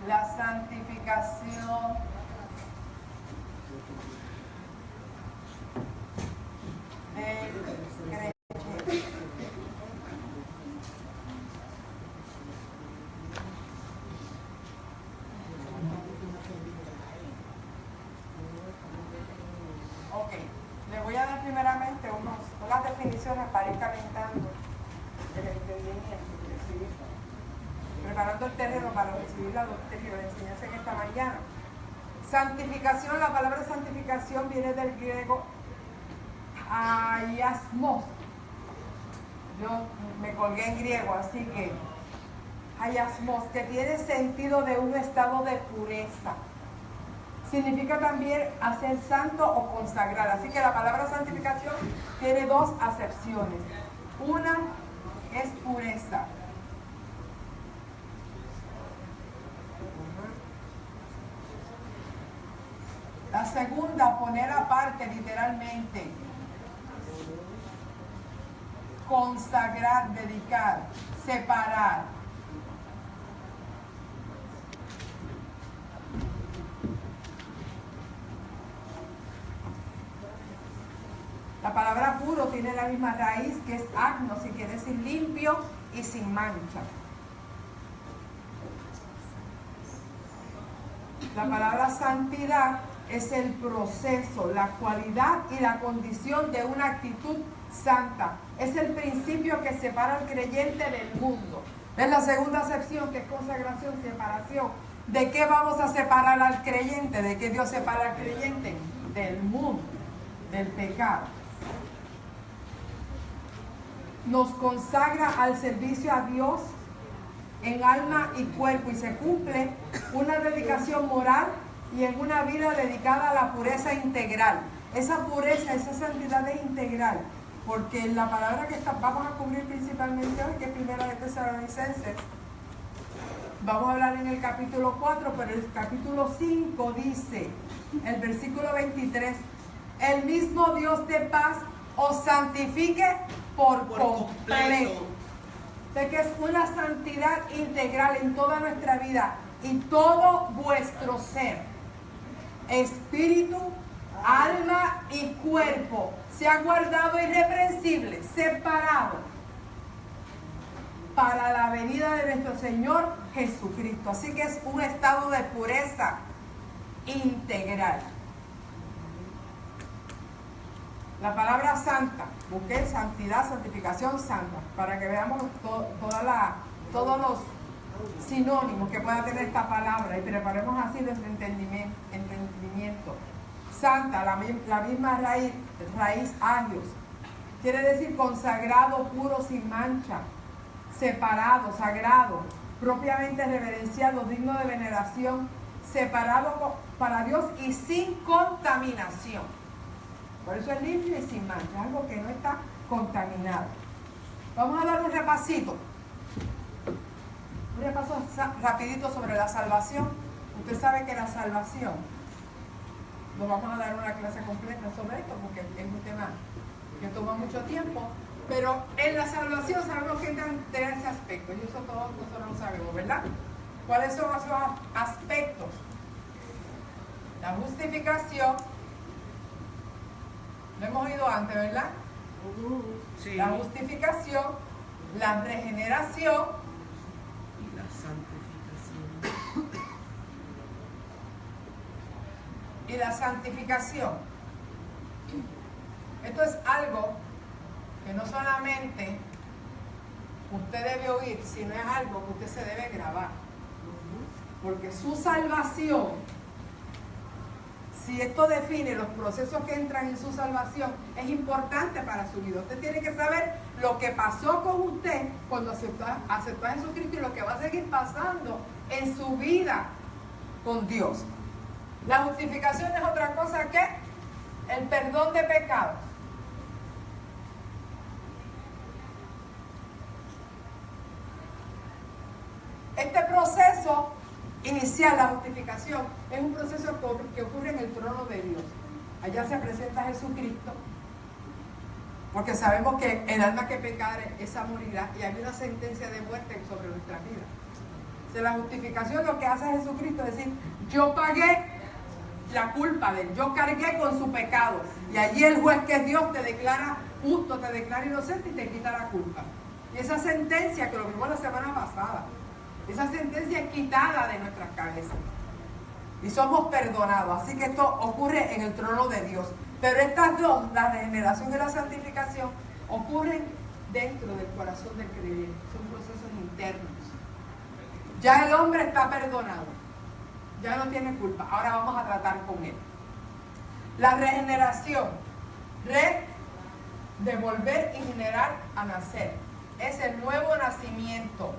la santificación del creyente. Ok, le voy a dar primeramente unas definiciones para ir calentando el entendimiento, preparando el terreno para recibir la doctrina y la enseñanza en esta mañana. Santificación, la palabra santificación viene del griego aiasmos. Yo me colgué en griego, así que aiasmos, que tiene sentido de un estado de pureza. Significa también hacer santo o consagrar. Así que la palabra santificación tiene dos acepciones. Una es pureza. La segunda, poner aparte literalmente. Consagrar, dedicar, separar. La palabra puro tiene la misma raíz que es agnos y quiere decir limpio y sin mancha. La palabra santidad es el proceso, la cualidad y la condición de una actitud santa. Es el principio que separa al creyente del mundo. Es la segunda acepción, que es consagración, separación. ¿De qué vamos a separar al creyente? ¿De qué Dios separa al creyente? Del mundo, del pecado. Nos consagra al servicio a Dios en alma y cuerpo, y se cumple una dedicación moral y en una vida dedicada a la pureza integral. Esa pureza, esa santidad es integral, porque la palabra que vamos a cubrir principalmente hoy, que es Primera de Tesalonicenses, vamos a hablar en el capítulo 4, pero el capítulo 5 dice, el versículo 23, el mismo Dios de paz os santifique por completo. Sé que es una santidad integral en toda nuestra vida y todo vuestro ser, espíritu, alma y cuerpo, sea guardado irreprensible, separado para la venida de nuestro Señor Jesucristo. Así que es un estado de pureza integral. La palabra santa, busqué santidad, santificación, santa, para que veamos todos los sinónimos que pueda tener esta palabra y preparemos así nuestro entendimiento. Santa, la misma raíz agios, quiere decir consagrado, puro, sin mancha, separado, sagrado, propiamente reverenciado, digno de veneración, separado para Dios y sin contaminación. Por eso es limpio y sin mancha, algo que no está contaminado. Vamos a dar un repasito. Un repaso rapidito sobre la salvación. Usted sabe que la salvación, nos vamos a dar una clase completa sobre esto porque es un tema que toma mucho tiempo. Pero en la salvación sabemos que entran tres aspectos, y eso todos nosotros lo sabemos, ¿verdad? ¿Cuáles son esos aspectos? La justificación. Lo hemos oído antes, ¿verdad? Sí. La justificación, la regeneración y la santificación. Y la santificación. Esto es algo que no solamente usted debe oír, sino es algo que usted se debe grabar. Porque su salvación, si esto define los procesos que entran en su salvación, es importante para su vida. Usted tiene que saber lo que pasó con usted cuando aceptó a Jesucristo y lo que va a seguir pasando en su vida con Dios. La justificación es otra cosa que el perdón de pecados. Este proceso inicial, la justificación, es un proceso que ocurre en el trono de Dios. Allá se presenta Jesucristo, porque sabemos que el alma que pecare, esa morirá, y hay una sentencia de muerte sobre nuestra vida. De la justificación lo que hace Jesucristo es decir, yo pagué la culpa de él, yo cargué con su pecado. Y allí el juez, que es Dios, te declara justo, te declara inocente y te quita la culpa. Y esa sentencia, que lo vimos la semana pasada, esa sentencia es quitada de nuestras cabezas. Y somos perdonados. Así que esto ocurre en el trono de Dios. Pero estas dos, la regeneración y la santificación, ocurren dentro del corazón del creyente. Son procesos internos. Ya el hombre está perdonado. Ya no tiene culpa. Ahora vamos a tratar con él. La regeneración. De volver y generar a nacer. Es el nuevo nacimiento.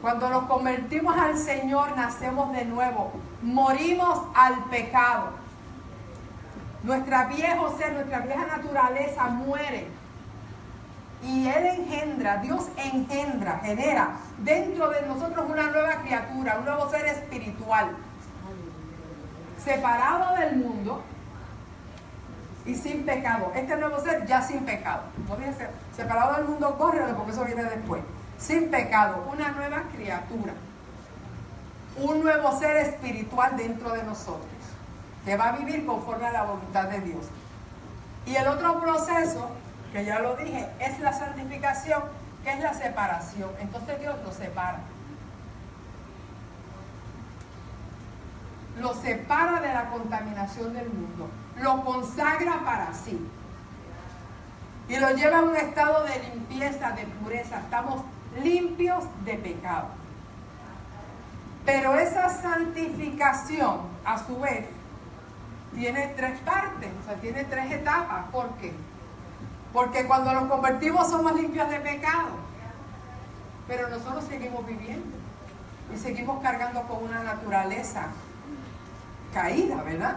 Cuando nos convertimos al Señor, nacemos de nuevo. Morimos al pecado. Nuestro viejo ser, nuestra vieja naturaleza muere. Y Él engendra, Dios engendra, genera dentro de nosotros una nueva criatura, un nuevo ser espiritual. Separado del mundo y sin pecado. Este nuevo ser ya sin pecado. No dije separado del mundo, córrelo, porque eso viene después. Sin pecado, una nueva criatura. Un nuevo ser espiritual dentro de nosotros, que va a vivir conforme a la voluntad de Dios. Y el otro proceso, que ya lo dije, es la santificación, que es la separación. Entonces Dios lo separa. Lo separa de la contaminación del mundo. Lo consagra para sí. Y lo lleva a un estado de limpieza, de pureza. Estamos limpios de pecado. Pero esa santificación, a su vez, tiene tres partes, o sea, tiene tres etapas. ¿Por qué? Porque cuando nos convertimos somos limpios de pecado, pero nosotros seguimos viviendo y seguimos cargando con una naturaleza caída, ¿verdad?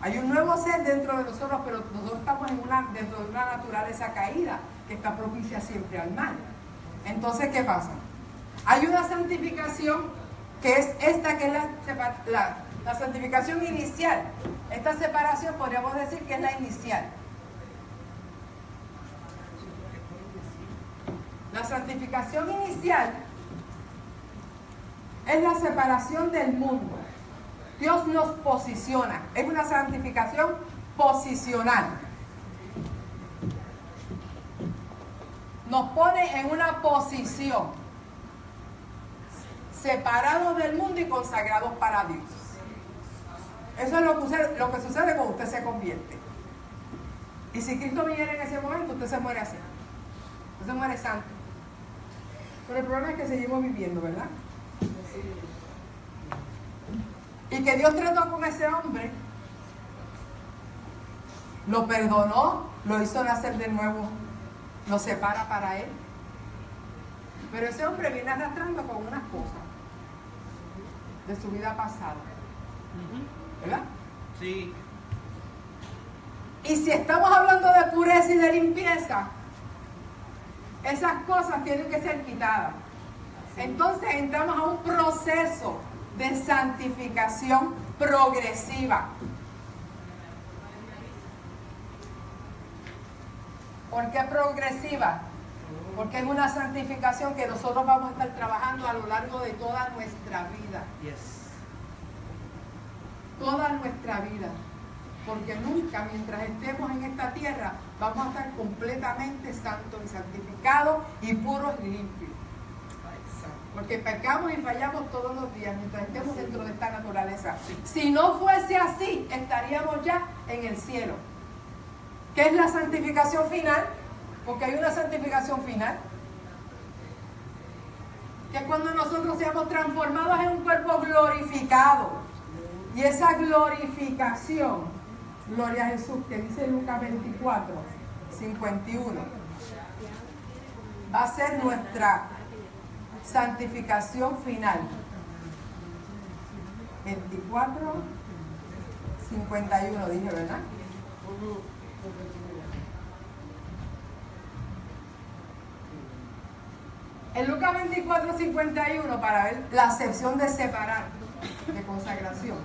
Hay un nuevo ser dentro de nosotros, pero nosotros estamos dentro de una naturaleza caída que está propicia siempre al mal. Entonces, ¿qué pasa? Hay una santificación que es esta, que es la santificación inicial. Esta separación podríamos decir que es la inicial. La santificación inicial es la separación del mundo. Dios nos posiciona. Es una santificación posicional. Nos pone en una posición, separados del mundo y consagrados para Dios. Eso es lo que sucede cuando usted se convierte. Y si Cristo viniera en ese momento, usted se muere así. Usted se muere santo. Pero el problema es que seguimos viviendo, ¿verdad? Y que Dios trató con ese hombre, lo perdonó, lo hizo nacer de nuevo, lo separa para él. Pero ese hombre viene arrastrando con unas cosas de su vida pasada, ¿verdad? Sí. Y si estamos hablando de pureza y de limpieza, esas cosas tienen que ser quitadas. Entonces entramos a un proceso de santificación progresiva. ¿Por qué progresiva? Porque es una santificación que nosotros vamos a estar trabajando a lo largo de toda nuestra vida. Yes. Toda nuestra vida. Porque nunca, mientras estemos en esta tierra, vamos a estar completamente santos y santificados y puros y limpios. Porque pecamos y fallamos todos los días mientras estemos dentro de esta naturaleza. Si no fuese así, estaríamos ya en el cielo. ¿Qué es la santificación final? Porque hay una santificación final. Que es cuando nosotros seamos transformados en un cuerpo glorificado. Y esa glorificación, gloria a Jesús, que dice Lucas 24, 51, va a ser nuestra santificación final. 24, 51 dije, ¿verdad? En Lucas 24, 51, para ver la acepción de separar, de consagración.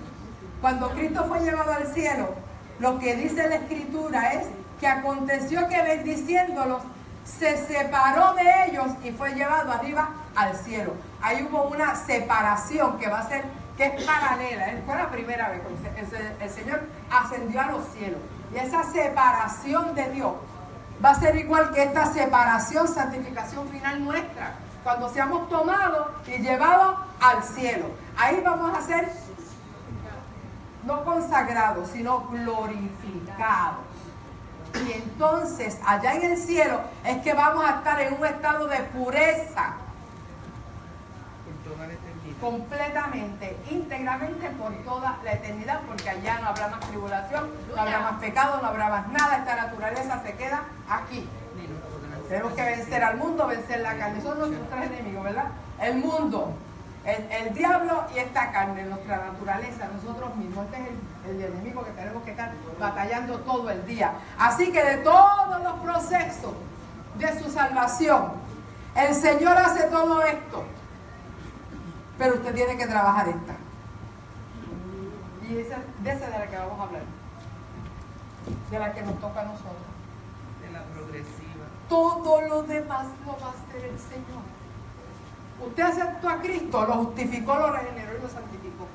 Cuando Cristo fue llevado al cielo, lo que dice la Escritura es que aconteció que bendiciéndolos, se separó de ellos y fue llevado arriba al cielo. Ahí hubo una separación que va a ser, que es paralela. Fue la primera vez que el Señor ascendió a los cielos. Y esa separación de Dios va a ser igual que esta separación, santificación final nuestra, cuando seamos tomados y llevados al cielo. Ahí vamos a ser no consagrados, sino glorificados. Y entonces allá en el cielo es que vamos a estar en un estado de pureza completamente, íntegramente por toda la eternidad, porque allá no habrá más tribulación, no habrá más pecado, no habrá más nada. Esta naturaleza se queda aquí. Tenemos que vencer al mundo, vencer la carne. Son nuestros tres enemigos, ¿verdad? El mundo, el diablo y esta carne, nuestra naturaleza, nosotros mismos. Este es el enemigo que tenemos que estar batallando todo el día. Así que de todos los procesos de su salvación, el Señor hace todo esto. Pero usted tiene que trabajar esta. Y de esa de la que vamos a hablar. De la que nos toca a nosotros. De la progresiva. Todo lo demás lo va a hacer el Señor. Usted aceptó a Cristo, lo justificó, lo regeneró y lo santificó.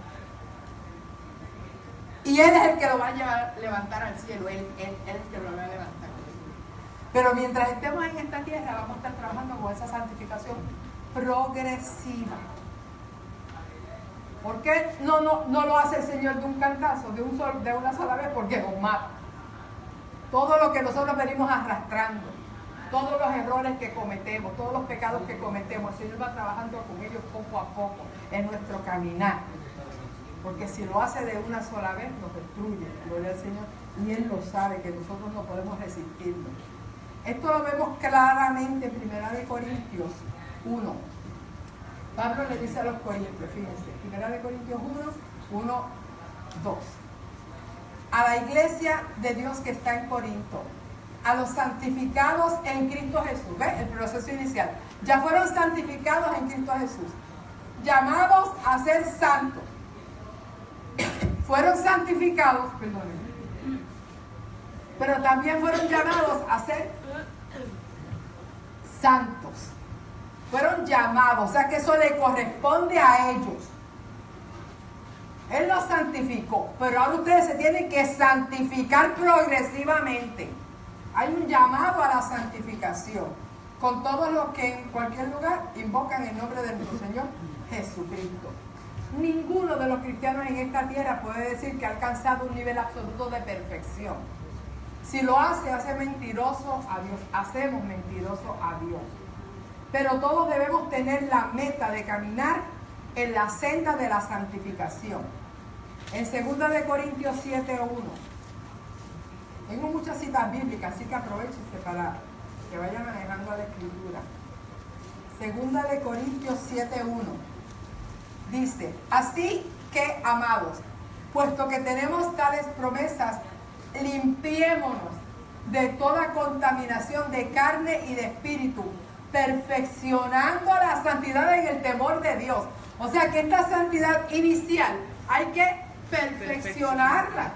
Y Él es el que lo va a levantar al cielo. Él es el que lo va a levantar. Pero mientras estemos en esta tierra, vamos a estar trabajando con esa santificación progresiva. ¿Por qué no lo hace el Señor de un cantazo, de una sola vez? Porque nos mata. Todo lo que nosotros venimos arrastrando, todos los errores que cometemos, todos los pecados que cometemos, el Señor va trabajando con ellos poco a poco en nuestro caminar. Porque si lo hace de una sola vez, nos destruye, gloria al Señor. Y Él lo sabe, que nosotros no podemos resistirlo. Esto lo vemos claramente en 1 Corintios 1. Pablo le dice a los corintios, fíjense, 1 Corintios 1, 2. A la iglesia de Dios que está en Corinto, a los santificados en Cristo Jesús, ¿ves? El proceso inicial. Ya fueron santificados en Cristo Jesús, llamados a ser santos. Fueron santificados, perdónenme, pero también fueron llamados a ser santos. Fueron llamados, o sea que eso le corresponde a ellos. Él los santificó, pero ahora ustedes se tienen que santificar progresivamente. Hay un llamado a la santificación con todos los que en cualquier lugar invocan el nombre de nuestro Señor Jesucristo. Ninguno de los cristianos en esta tierra puede decir que ha alcanzado un nivel absoluto de perfección. Si lo hace mentiroso a Dios. Hacemos mentiroso a Dios. Pero todos debemos tener la meta de caminar en la senda de la santificación. En 2 Corintios 7:1. Tengo muchas citas bíblicas, así que aprovechense para que vayan manejando la escritura. 2 Corintios 7:1. Dice, así que, amados, puesto que tenemos tales promesas, limpiémonos de toda contaminación de carne y de espíritu, perfeccionando la santidad en el temor de Dios. O sea que esta santidad inicial hay que perfeccionarla.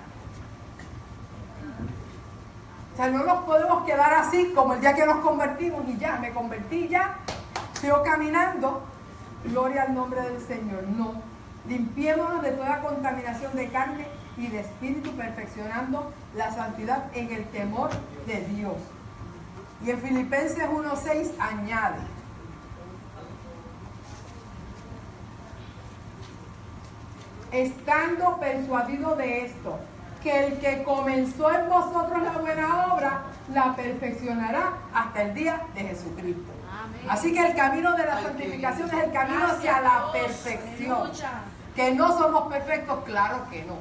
O sea, no nos podemos quedar así como el día que nos convertimos y ya, me convertí, ya sigo caminando, gloria al nombre del Señor. No, limpiémonos de toda contaminación de carne y de espíritu, perfeccionando la santidad en el temor de Dios. Y en Filipenses 1:6 añade, estando persuadido de esto, que el que comenzó en vosotros la buena obra, la perfeccionará hasta el día de Jesucristo. Amén. Así que el camino de la santificación es el camino hacia la perfección. Que no somos perfectos, claro que no.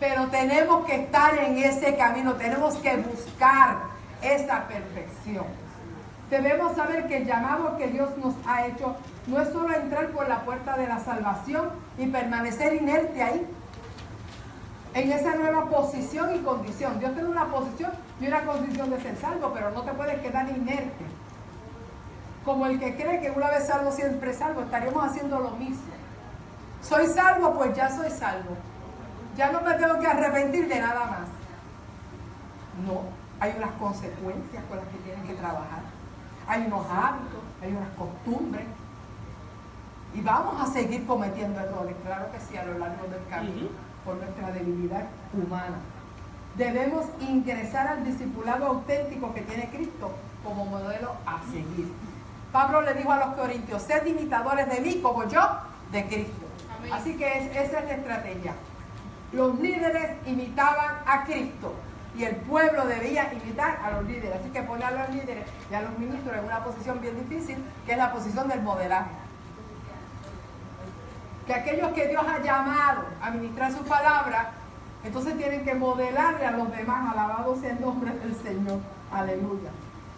Pero tenemos que estar en ese camino, tenemos que buscar esa perfección. Debemos saber que el llamado que Dios nos ha hecho no es solo entrar por la puerta de la salvación y permanecer inerte ahí, en esa nueva posición y condición. Dios tiene una posición y una condición de ser salvo, pero no te puedes quedar inerte. Como el que cree que una vez salvo, siempre salvo, estaríamos haciendo lo mismo. Soy salvo, pues ya soy salvo. Ya no me tengo que arrepentir de nada más. No, hay unas consecuencias con las que tienen que trabajar. Hay unos hábitos, hay unas costumbres. Y vamos a seguir cometiendo errores, claro que sí, a lo largo del camino, por nuestra debilidad humana. Debemos ingresar al discipulado auténtico que tiene Cristo como modelo a seguir. Pablo le dijo a los corintios: sed imitadores de mí como yo de Cristo. Amén. Así que esa es la estrategia. Los líderes imitaban a Cristo y el pueblo debía imitar a los líderes. Así que poner a los líderes y a los ministros en una posición bien difícil, que es la posición del modelaje. Que aquellos que Dios ha llamado a ministrar su palabra, entonces tienen que modelarle a los demás. Alabado sea el nombre del Señor. Aleluya.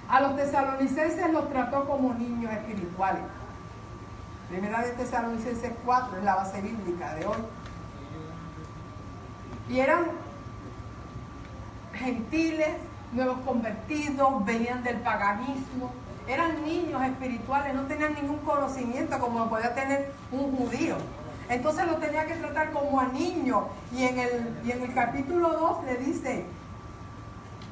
A los tesalonicenses los trató como niños espirituales. Primera de Tesalonicenses 4 es la base bíblica de hoy. Y eran gentiles, nuevos convertidos, venían del paganismo. Eran niños espirituales, no tenían ningún conocimiento como lo podía tener un judío. Entonces lo tenía que tratar como a niños. Y en el capítulo 2 le dice: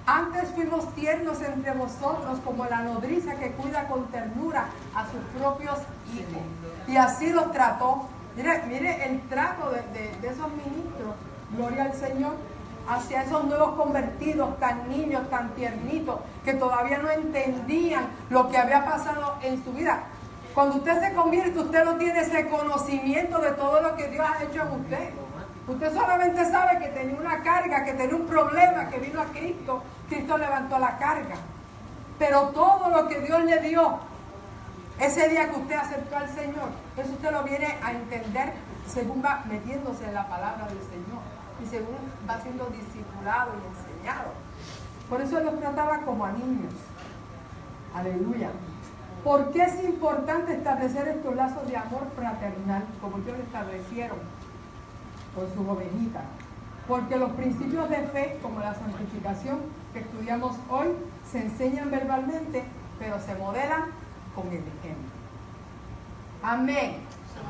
antes fuimos tiernos entre vosotros como la nodriza que cuida con ternura a sus propios hijos. Y así los trató. Mire el trato de esos ministros, gloria al Señor, hacia esos nuevos convertidos, tan niños, tan tiernitos, que todavía no entendían lo que había pasado en su vida. Cuando usted se convierte, usted no tiene ese conocimiento de todo lo que Dios ha hecho en usted. Usted solamente sabe que tenía una carga, que tenía un problema, que vino a Cristo. Cristo levantó la carga. Pero todo lo que Dios le dio, ese día que usted aceptó al Señor, eso usted lo viene a entender según va metiéndose en la palabra del Señor. Y según va siendo discipulado y enseñado. Por eso los trataba como a niños. Aleluya. ¿Por qué es importante establecer estos lazos de amor fraternal como ellos lo establecieron con sus ovejitas? Porque los principios de fe, como la santificación que estudiamos hoy, se enseñan verbalmente, pero se modelan con el ejemplo. Amén.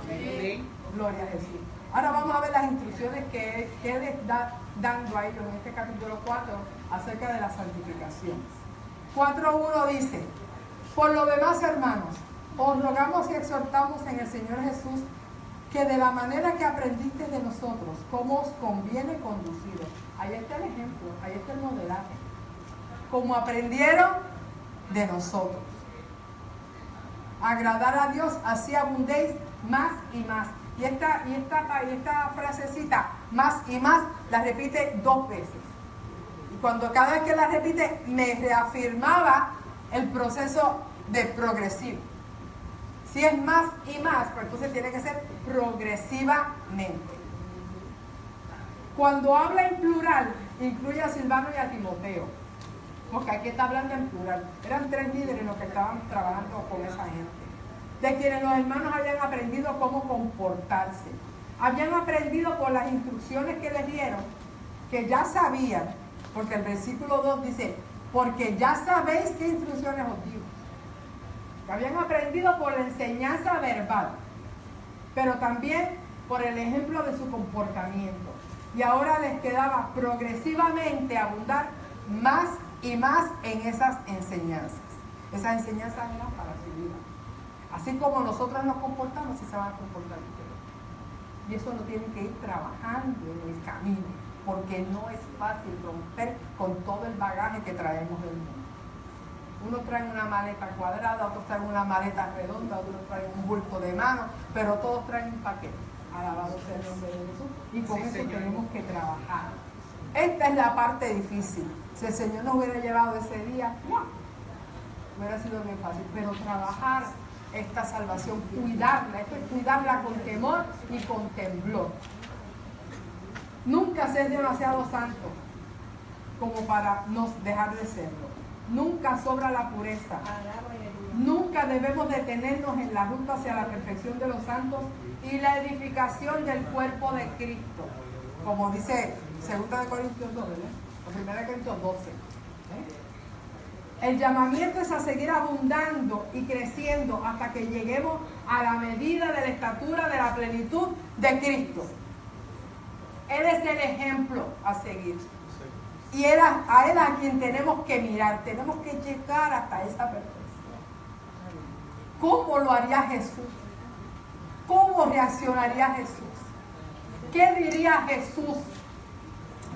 Amén. Gloria a Jesús. Ahora vamos a ver las instrucciones que Él les está dando a ellos en este capítulo 4 acerca de la santificación. 4.1 dice: por lo demás, hermanos, os rogamos y exhortamos en el Señor Jesús que de la manera que aprendiste de nosotros, cómo os conviene conduciros. Ahí está el ejemplo, ahí está el modelaje. Como aprendieron de nosotros. Agradar a Dios, así abundéis más y más. Y esta frasecita, más y más, la repite 2 veces. Y cuando cada vez que la repite, me reafirmaba el proceso de progresivo. Si es más y más, pues entonces tiene que ser progresivamente. Cuando habla en plural, incluye a Silvano y a Timoteo, porque aquí está hablando en plural. Eran 3 líderes los que estaban trabajando con esa gente, de quienes los hermanos habían aprendido cómo comportarse. Habían aprendido por las instrucciones que les dieron, que ya sabían, porque el versículo 2 dice: porque ya sabéis qué instrucciones os digo. Que habían aprendido por la enseñanza verbal, pero también por el ejemplo de su comportamiento. Y ahora les quedaba progresivamente abundar más y más en esas enseñanzas. Esas enseñanzas eran para su vida. Así como nosotros nos comportamos, así se van a comportar ustedes. Y eso lo tienen que ir trabajando en el camino, porque no es fácil romper con todo el bagaje que traemos del mundo. Unos traen una maleta cuadrada, otros traen una maleta redonda, otros traen un bulto de mano, pero todos traen un paquete. Alabado sea el nombre de Jesús. Y con eso tenemos que trabajar. Esta es la parte difícil. Si el Señor nos hubiera llevado ese día, hubiera sido bien fácil. Pero trabajar esta salvación, cuidarla, esto es cuidarla con temor y con temblor. Nunca ser demasiado santo como para no dejar de serlo. Nunca sobra la pureza. Nunca debemos detenernos en la ruta hacia la perfección de los santos y la edificación del cuerpo de Cristo. Como dice 2 Corintios 2, ¿verdad? O 1 Corintios 12. El llamamiento es a seguir abundando y creciendo hasta que lleguemos a la medida de la estatura de la plenitud de Cristo. Él es el ejemplo a seguir. Y era a Él a quien tenemos que mirar, tenemos que llegar hasta esa perfección. ¿Cómo lo haría Jesús? ¿Cómo reaccionaría Jesús? ¿Qué diría Jesús?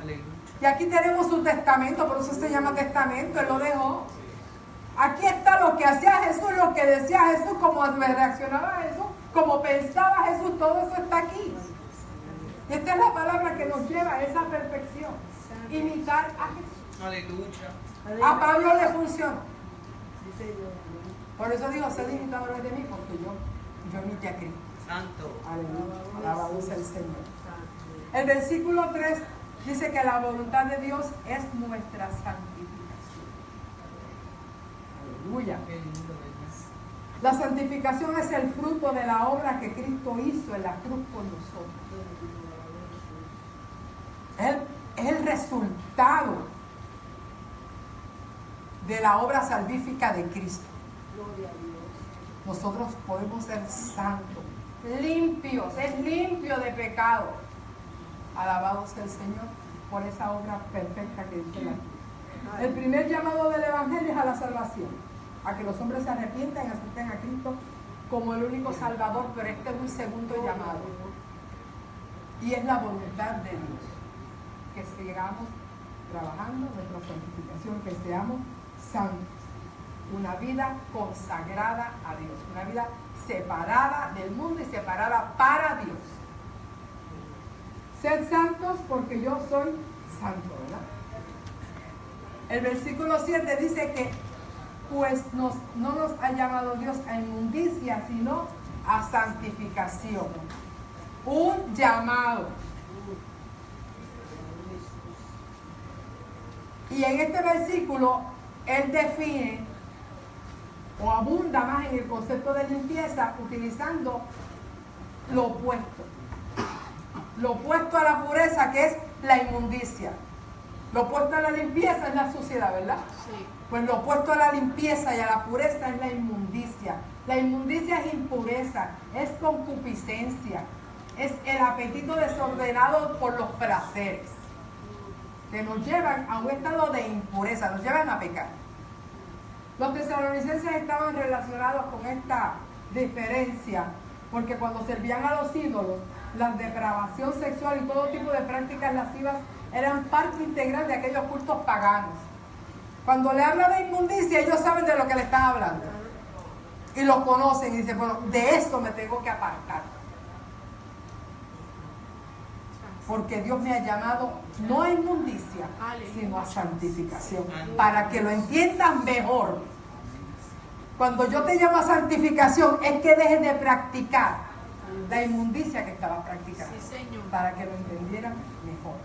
Aleluya. Y aquí tenemos su testamento, por eso se llama testamento, Él lo dejó. Aquí está lo que hacía Jesús, lo que decía Jesús, cómo reaccionaba Jesús, cómo pensaba Jesús, todo eso está aquí. Y esta es la palabra que nos lleva a esa perfección, imitar a Jesús. Aleluya. A Pablo le funcionó. Por eso digo, sed imitadores de mí, porque yo imité a Cristo. Santo. Aleluya, alabado sea el Señor. El versículo 3 dice que la voluntad de Dios es nuestra santificación. Aleluya. Qué lindo, ¿verdad? La santificación es el fruto de la obra que Cristo hizo en la cruz por nosotros. Es el resultado de la obra salvífica de Cristo. Nosotros podemos ser santos, limpios, es limpio de pecado. Alabado sea el Señor por esa obra perfecta que hizo la cruz. El primer llamado del Evangelio es a la salvación, a que los hombres se arrepientan y acepten a Cristo como el único Salvador, pero este es un segundo llamado. Y es la voluntad de Dios, que sigamos trabajando nuestra santificación, que seamos santos. Una vida consagrada a Dios, una vida separada del mundo y separada para Dios. Sed santos porque yo soy santo, ¿verdad? El versículo 7 dice que pues no nos ha llamado Dios a inmundicia, sino a santificación. Un llamado. Y en este versículo él define o abunda más en el concepto de limpieza utilizando lo opuesto. Lo opuesto a la pureza, que es la inmundicia. Lo opuesto a la limpieza es la suciedad, ¿verdad? Sí. Pues lo opuesto a la limpieza y a la pureza es la inmundicia. La inmundicia es impureza, es concupiscencia, es el apetito desordenado por los placeres, que nos llevan a un estado de impureza, nos llevan a pecar. Los tesalonicenses estaban relacionados con esta diferencia, porque cuando servían a los ídolos, la depravación sexual y todo tipo de prácticas lascivas eran parte integral de aquellos cultos paganos. Cuando le habla de inmundicia, ellos saben de lo que le están hablando. Y lo conocen y dicen, bueno, de esto me tengo que apartar. Porque Dios me ha llamado no a inmundicia, sino a santificación. Para que lo entiendan mejor. Cuando yo te llamo a santificación, es que dejes de practicar la inmundicia que estabas practicando. Sí, Señor. Para que lo entendieran mejor.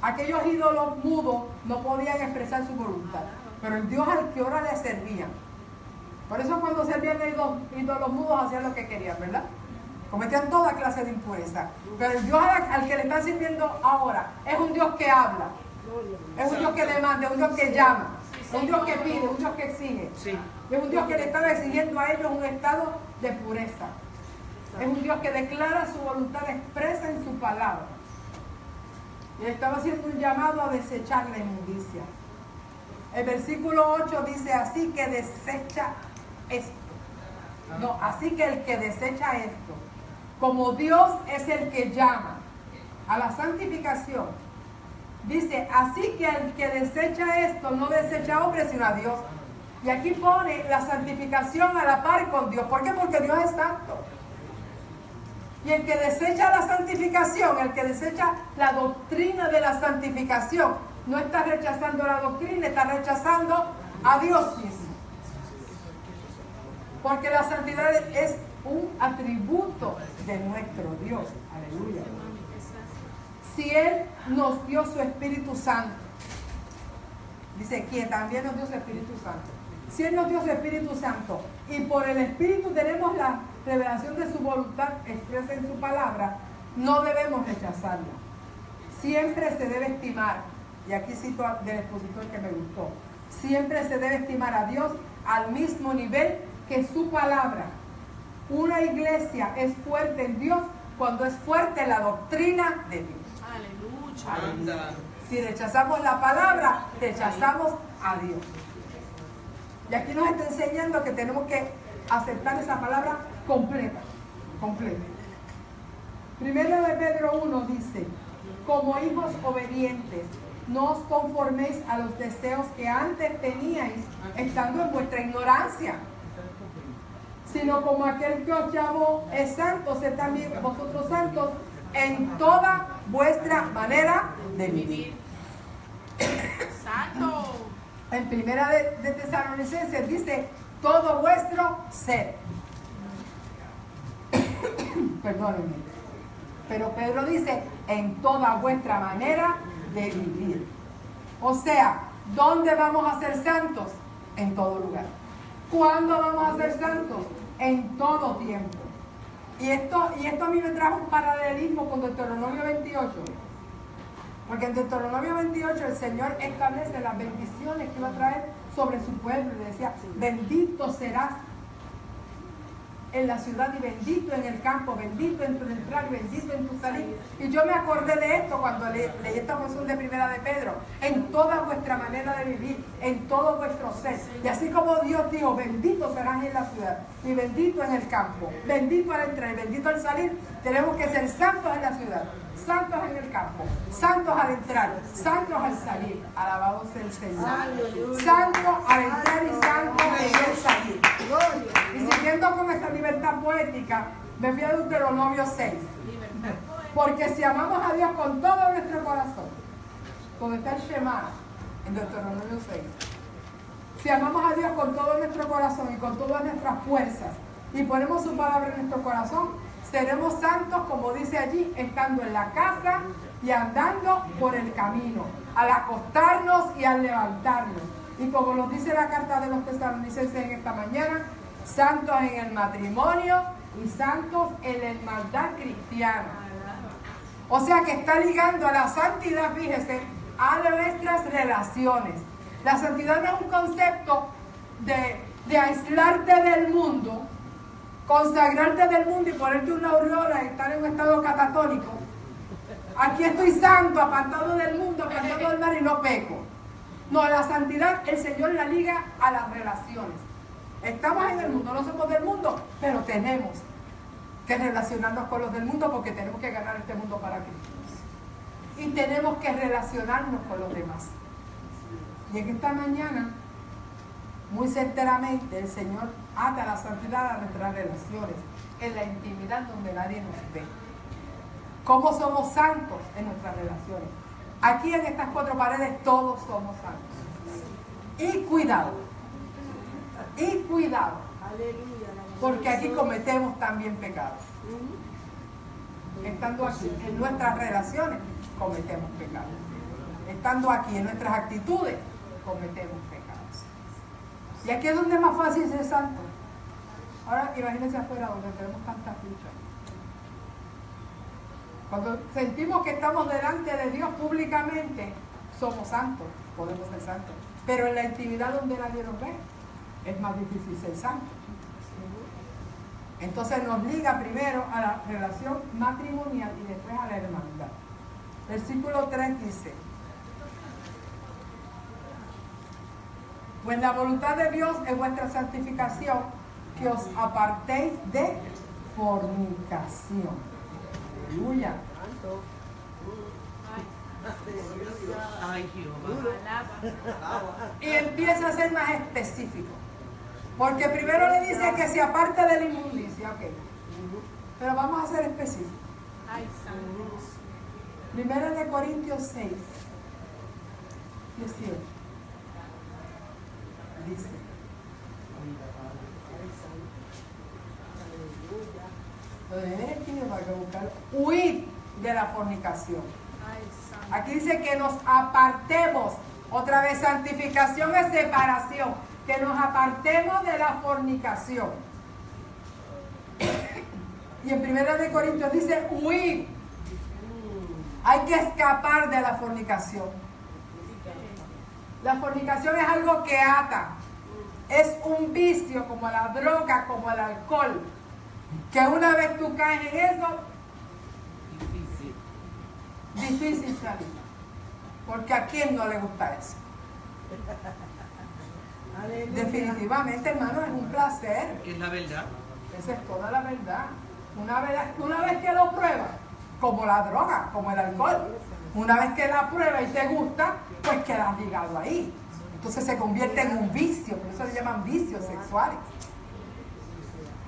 Aquellos ídolos mudos no podían expresar su voluntad, pero el Dios al que ahora le servían. Por eso cuando servían a ídolos mudos hacían lo que querían, ¿verdad? Cometían toda clase de impureza. Pero el Dios al que le están sirviendo ahora es un Dios que habla, es un Dios que demanda, es un Dios que llama, es un Dios que pide, un Dios que exige. Sí. Es un Dios que le estaba exigiendo a ellos un estado de pureza. Es un Dios que declara su voluntad expresa en su palabra. Y le estaba haciendo un llamado a desechar la inmundicia. El versículo 8 dice, así que desecha esto. No, así que el que desecha esto, como Dios es el que llama a la santificación, dice, así que el que desecha esto no desecha a hombre sino a Dios. Y aquí pone la santificación a la par con Dios. ¿Por qué? Porque Dios es santo. Y el que desecha la santificación, el que desecha la doctrina de la santificación, no está rechazando la doctrina, está rechazando a Dios mismo. Porque la santidad es un atributo de nuestro Dios. Aleluya. Si Él nos dio su Espíritu Santo, dice que también nos dio su Espíritu Santo. Si Él nos dio su Espíritu Santo y por el Espíritu tenemos la revelación de su voluntad expresa en su palabra, no debemos rechazarla. Siempre se debe estimar, y aquí cito del expositor que me gustó, siempre se debe estimar a Dios al mismo nivel que su palabra. Una iglesia es fuerte en Dios cuando es fuerte en la doctrina de Dios. Aleluya. Anda. Si rechazamos la palabra, rechazamos a Dios. Y aquí nos está enseñando que tenemos que aceptar esa palabra completa. Completa. Primero de Pedro 1 dice: como hijos obedientes, no os conforméis a los deseos que antes teníais, estando en vuestra ignorancia, sino como aquel que os llamó es santo, sed también vosotros santos en toda vuestra manera de vivir. ¡Santo! En primera de Tesalonicenses dice: todo vuestro ser. Perdónenme. Pero Pedro dice: en toda vuestra manera de vivir. O sea, ¿dónde vamos a ser santos? En todo lugar. ¿Cuándo vamos a ser santos? En todo tiempo. Y esto a mí me trajo un paralelismo con Deuteronomio 28. Porque en Deuteronomio 28 el Señor establece las bendiciones que iba a traer sobre su pueblo. Y le decía: bendito serás en la ciudad y bendito en el campo, bendito en tu entrar y bendito en tu salir. Y yo me acordé de esto cuando leí esta porción de primera de Pedro: en toda vuestra manera de vivir, en todo vuestro ser. Y así como Dios dijo: bendito serás en la ciudad y bendito en el campo, bendito al entrar y bendito al salir, tenemos que ser santos en la ciudad, santos en el campo, santos al entrar, santos al salir. Alabado sea el Señor. Santo al entrar y santo en el salir. Y siguiendo con esa libertad poética, me fui a Deuteronomio 6. Porque si amamos a Dios con todo nuestro corazón, donde está el Shema, en Deuteronomio 6, si amamos a Dios con todo nuestro corazón y con todas nuestras fuerzas, y ponemos su palabra en nuestro corazón, seremos santos, como dice allí, estando en la casa y andando por el camino, al acostarnos y al levantarnos. Y como nos dice la carta de los Tesalonicenses en esta mañana: santos en el matrimonio y santos en la hermandad cristiana. O sea que está ligando a la santidad, fíjese, a nuestras relaciones. La santidad no es un concepto de aislarte del mundo, consagrarte del mundo y ponerte una aureola y estar en un estado catatónico. Aquí estoy santo, apartado del mundo, apartado del mar y no peco. No, la santidad el Señor la liga a las relaciones. Estamos en el mundo, no somos del mundo, pero tenemos que relacionarnos con los del mundo porque tenemos que ganar este mundo para Cristo. Y tenemos que relacionarnos con los demás. Y en esta mañana, muy certeramente, el Señor ata la santidad a nuestras relaciones, en la intimidad donde nadie nos ve. ¿Cómo somos santos en nuestras relaciones? Aquí en estas cuatro paredes todos somos santos. Y cuidado, porque aquí cometemos también pecados. Estando aquí en nuestras relaciones, cometemos pecados. Estando aquí en nuestras actitudes, cometemos pecados. Y aquí es donde es más fácil ser santo. Ahora imagínense afuera donde tenemos tantas luchas. Cuando sentimos que estamos delante de Dios públicamente, somos santos, podemos ser santos. Pero en la intimidad donde nadie nos ve, es más difícil ser santo. Entonces nos liga primero a la relación matrimonial y después a la hermandad. Versículo 3 dice: pues la voluntad de Dios es vuestra santificación, que os apartéis de fornicación. Aleluya. Ay, Jehová. Y empieza a ser más específico. Porque primero le dice que se aparte de la inmundicia, ok. Pero vamos a ser específicos. Ay, santos. Primero de Corintios 6, 18. Dice: lo de ver aquí para que buscar, huid de la fornicación. Ay, santo. Aquí dice que nos apartemos. Otra vez, santificación es separación. Que nos apartemos de la fornicación. Y en 1 de Corintios dice: huir. Hay que escapar de la fornicación. La fornicación es algo que ata. Es un vicio como la droga, como el alcohol. Que una vez tú caes en eso, difícil salir. Porque ¿a quién no le gusta eso? Definitivamente, hermano, es un placer. Es la verdad. Esa es toda la verdad. Una vez que lo pruebas, como la droga, como el alcohol, una vez que la pruebas y te gusta, pues quedas ligado ahí. Entonces se convierte en un vicio, por eso le llaman vicios sexuales.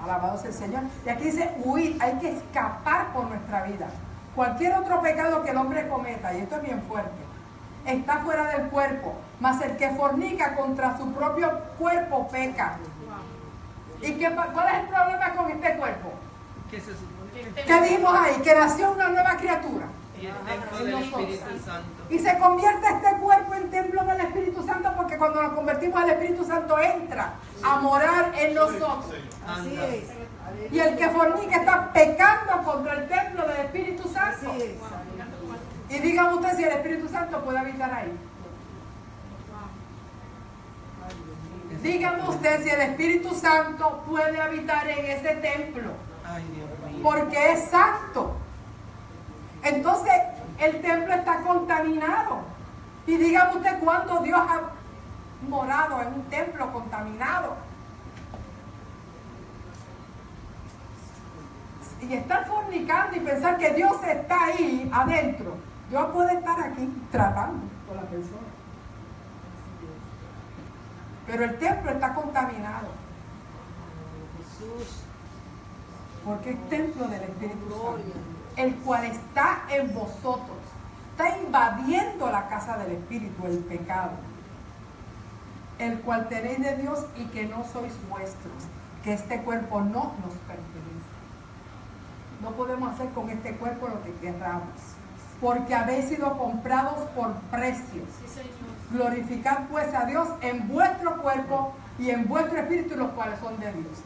Alabado sea el Señor. Y aquí dice huir, hay que escapar por nuestra vida. Cualquier otro pecado que el hombre cometa, y esto es bien fuerte, está fuera del cuerpo, mas el que fornica contra su propio cuerpo peca. ¿Y cuál es el problema con este cuerpo? ¿Qué se supone? ¿Qué dijimos ahí? Que nació una nueva criatura. Y el templo del Espíritu Santo. Y se convierte este cuerpo en templo del Espíritu Santo porque cuando nos convertimos al Espíritu Santo entra a morar en nosotros. Así es. Y el que fornica está pecando contra el templo del Espíritu Santo. Así es. Y dígame usted si el Espíritu Santo puede habitar ahí. Dígame usted si el Espíritu Santo puede habitar en ese templo. Ay, Dios mío. Porque es santo. Entonces el templo está contaminado. Y dígame usted cuándo Dios ha morado en un templo contaminado. Y estar fornicando y pensar que Dios está ahí adentro. Dios puede estar aquí tratando con la persona. Pero el templo está contaminado. Jesús. Porque es templo del Espíritu Santo, Gloria. el cual está en vosotros. Está invadiendo la casa del Espíritu, el pecado, el cual tenéis de Dios y que no sois vuestros, que este cuerpo no nos pertenece. No podemos hacer con este cuerpo lo que queramos, porque habéis sido comprados por precio. Sí, Señor. Glorificad pues a Dios en vuestro cuerpo y en vuestro espíritu, los cuales son de Dios.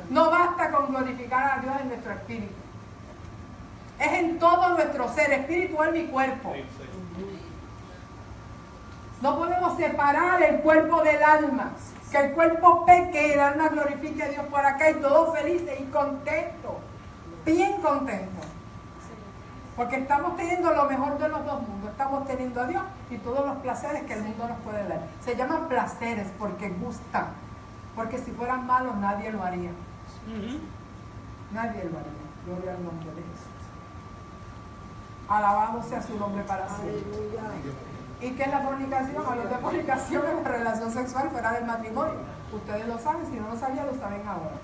No basta con glorificar a Dios en nuestro espíritu. Es en todo nuestro ser, espíritu, alma y cuerpo. No podemos separar el cuerpo del alma. Que el cuerpo peque y el alma glorifique a Dios por acá y todos felices y contentos. Bien contentos. Porque estamos teniendo lo mejor de los dos mundos. Estamos teniendo a Dios y todos los placeres que el mundo nos puede dar. Se llaman placeres porque gustan. Porque si fueran malos nadie lo haría. Nadie lo haría. Gloria al nombre de Jesús. Alabado sea su nombre para siempre. Aleluya. ¿Y qué es la fornicación? Hablar de fornicación es la relación sexual fuera del matrimonio. Ustedes lo saben, si no lo sabían, lo saben ahora.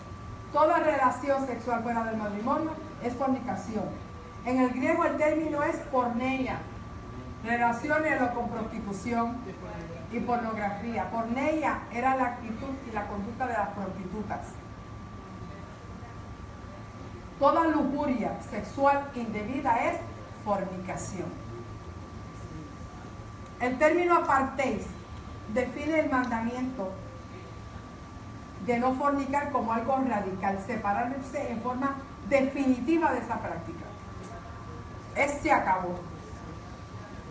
Toda relación sexual fuera del matrimonio es fornicación. En el griego el término es porneia. Relaciónelo con prostitución y pornografía. Porneia era la actitud y la conducta de las prostitutas. Toda lujuria sexual indebida es fornicación. El término apartéis define el mandamiento de no fornicar como algo radical, separarse en forma definitiva de esa práctica. Se acabó.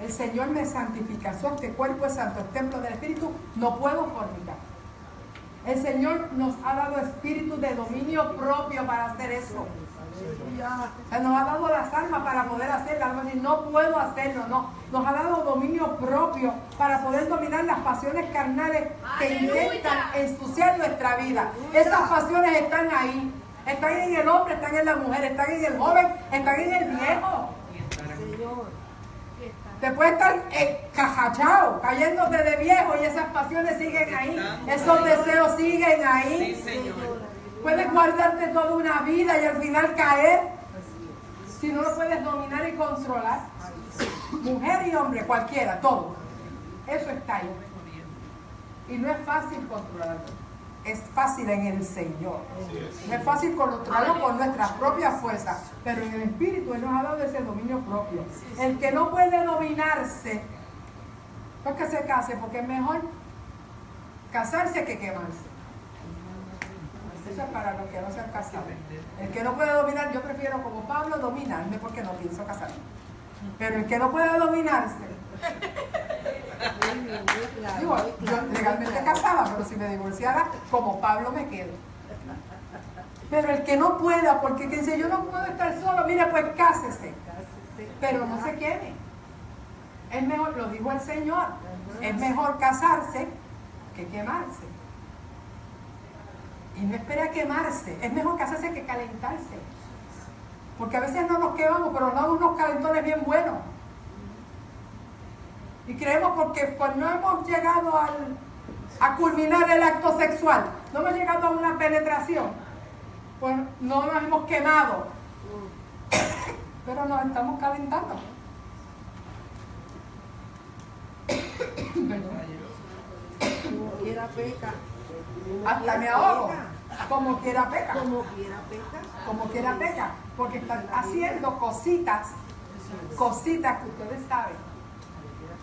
El Señor me santifica, este cuerpo es santo, el templo del Espíritu, no puedo fornicar. El Señor nos ha dado espíritu de dominio propio para hacer eso. O sea, nos ha dado las armas para poder hacerlo. No puedo hacerlo, no. Nos ha dado dominio propio para poder dominar las pasiones carnales que intentan ensuciar nuestra vida. Esas pasiones están ahí. Están en el hombre, están en la mujer, están en el joven, están en el viejo. Señor. Te puede estar cajachao, cayéndote de viejo y esas pasiones siguen ahí. Esos deseos siguen ahí. Sí, Señor. Puedes guardarte toda una vida y al final caer si no lo puedes dominar y controlar. Mujer y hombre, cualquiera, todo. Eso está ahí. Y no es fácil controlarlo. Es fácil en el Señor. No es fácil controlarlo con nuestras propias fuerzas, pero en el Espíritu Él nos ha dado ese dominio propio. El que no puede dominarse, no es que se case, porque es mejor casarse que quemarse. Eso es para los que no se han casado. El que no puede dominar, yo prefiero como Pablo dominarme porque no pienso casarme. Pero el que no puede dominarse, digo, yo legalmente casada, pero si me divorciara, como Pablo me quedo. Pero el que no pueda, porque que dice yo no puedo estar solo, mire, pues cásese. Pero no se queme. Es mejor, lo dijo el Señor, es mejor casarse que quemarse. Y no espere a quemarse, es mejor casarse que calentarse. Porque a veces no nos quemamos, pero nos damos unos calentones bien buenos. Y creemos porque pues no hemos llegado a culminar el acto sexual, no hemos llegado a una penetración, pues no nos hemos quemado, pero nos estamos calentando. Como quiera peca. Hasta me ahogo. Como quiera peca. Como quiera peca. Como quiera peca. Porque están haciendo cositas que ustedes saben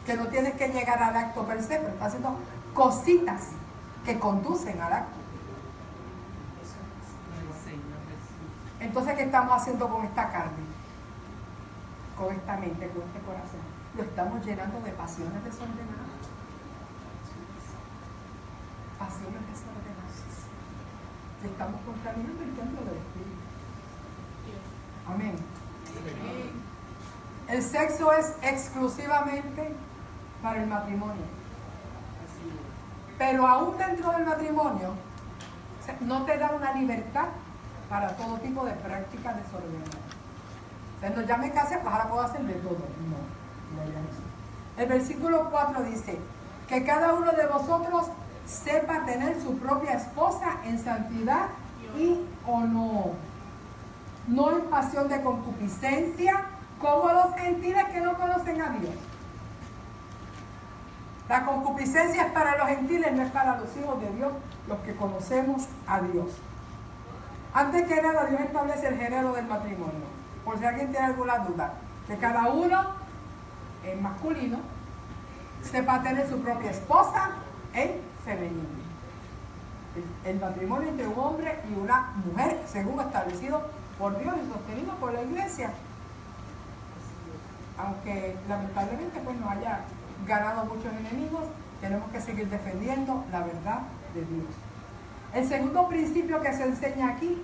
que no tienes que llegar al acto per se, pero está haciendo cositas que conducen al acto. Entonces, ¿qué estamos haciendo con esta carne? Con esta mente, con este corazón. Lo estamos llenando de pasiones desordenadas. Pasiones desordenadas. Y estamos contaminando el templo del Espíritu. Amén. El sexo es exclusivamente para el matrimonio. Pero aún dentro del matrimonio, no te da una libertad para todo tipo de prácticas desordenadas. O sea, no, ya me casé, pues ahora puedo hacer de todo. No era eso. El versículo 4 dice, que cada uno de vosotros sepa tener su propia esposa en santidad y honor, no en pasión de concupiscencia, como los gentiles que no conocen a Dios. La concupiscencia es para los gentiles, no es para los hijos de Dios, los que conocemos a Dios. Antes que nada, Dios establece el género del matrimonio. Por si alguien tiene alguna duda, que cada uno, el masculino, sepa tener su propia esposa en femenino. El matrimonio entre un hombre y una mujer, según establecido por Dios y sostenido por la iglesia. Aunque lamentablemente pues no haya ganado muchos enemigos, tenemos que seguir defendiendo la verdad de Dios. El segundo principio que se enseña aquí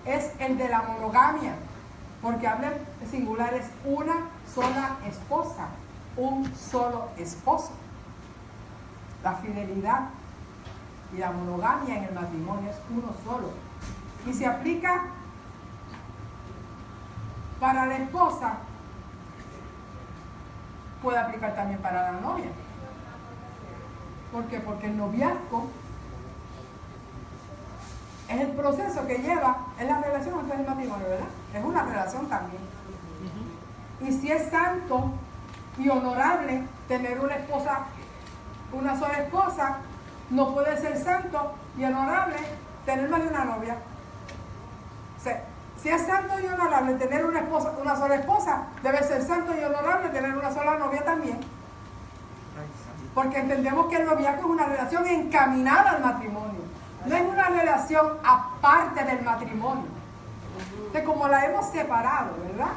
es el de la monogamia, porque habla en singular, es una sola esposa, un solo esposo. La fidelidad y la monogamia en el matrimonio es uno solo. Y se aplica para la esposa, puede aplicar también para la novia. ¿Por qué? Porque el noviazgo es el proceso que lleva, es la relación antes del matrimonio, ¿verdad? Es una relación también. Y si es santo y honorable tener una esposa, una sola esposa, no puede ser santo y honorable tener más de una novia. O sea, si es santo y honorable tener una esposa, una sola esposa, debe ser santo y honorable tener una sola novia también. Porque entendemos que el noviazgo es una relación encaminada al matrimonio. No es una relación aparte del matrimonio. Entonces, como la hemos separado, ¿verdad?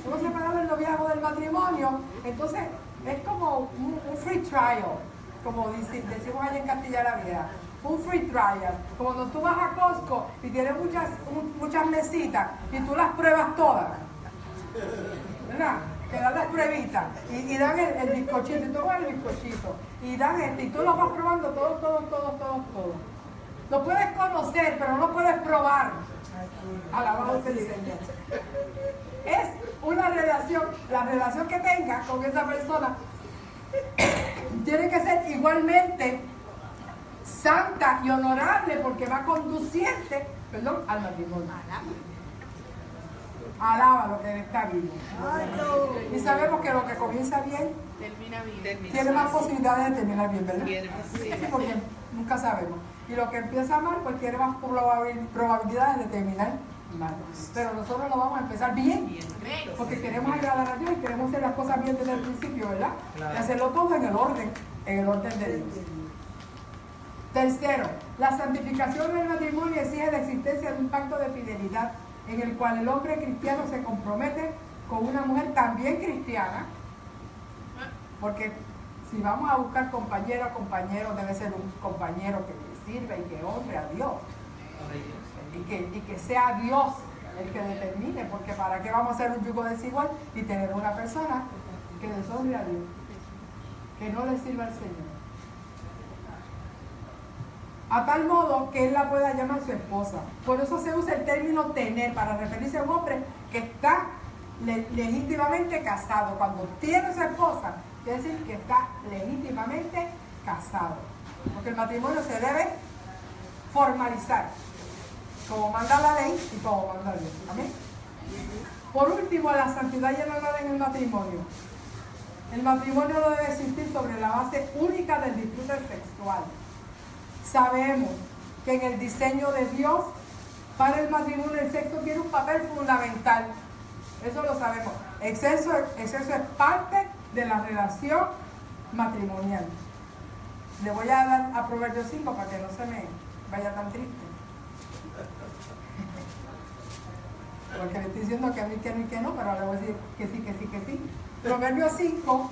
Hemos separado el noviazgo del matrimonio, entonces es como un free trial, como decimos allá en Castilla la Vieja. Un free trial, como cuando tú vas a Costco y tienes muchas mesitas y tú las pruebas todas, ¿verdad? Que dan las pruebitas y dan el bizcochito y tú vas el bizcochito y dan y tú lo vas probando todo. Lo puedes conocer, pero no lo puedes probar. Alabado sea el Señor. Es una relación, la relación que tengas con esa persona tiene que ser igualmente santa y honorable, porque va conduciente, al matrimonio. Alaba lo que está vivo. Y sabemos que lo que comienza bien Termina bien. tiene más posibilidades de terminar bien, ¿verdad? Sí. Sí, porque nunca sabemos. Y lo que empieza mal, pues tiene más probabilidades de terminar mal. Pero nosotros lo vamos a empezar bien, porque queremos agradar a Dios y queremos hacer las cosas bien desde el principio, ¿verdad? Claro. Y hacerlo todo en el orden de Dios. Tercero, la santificación del matrimonio exige la existencia de un pacto de fidelidad en el cual el hombre cristiano se compromete con una mujer también cristiana, porque si vamos a buscar compañero, debe ser un compañero que sirva y que honre a Dios, y que sea Dios el que determine, porque para qué vamos a hacer un yugo desigual y tener una persona que deshonre a Dios. que no le sirva al Señor. A tal modo que él la pueda llamar su esposa. Por eso se usa el término tener para referirse a un hombre que está legítimamente casado. Cuando tiene su esposa, quiere decir que está legítimamente casado. Porque el matrimonio se debe formalizar, como manda la ley y como manda Dios. Amén. Por último, la santidad ya no nada en el matrimonio. El matrimonio no debe existir sobre la base única del disfrute sexual. Sabemos que en el diseño de Dios, para el matrimonio, el sexo tiene un papel fundamental. Eso lo sabemos. El sexo es parte de la relación matrimonial. Le voy a dar a Proverbios 5 para que no se me vaya tan triste. Porque le estoy diciendo que a mí que no y que no, pero le voy a decir que sí, que sí, que sí. Proverbios 5,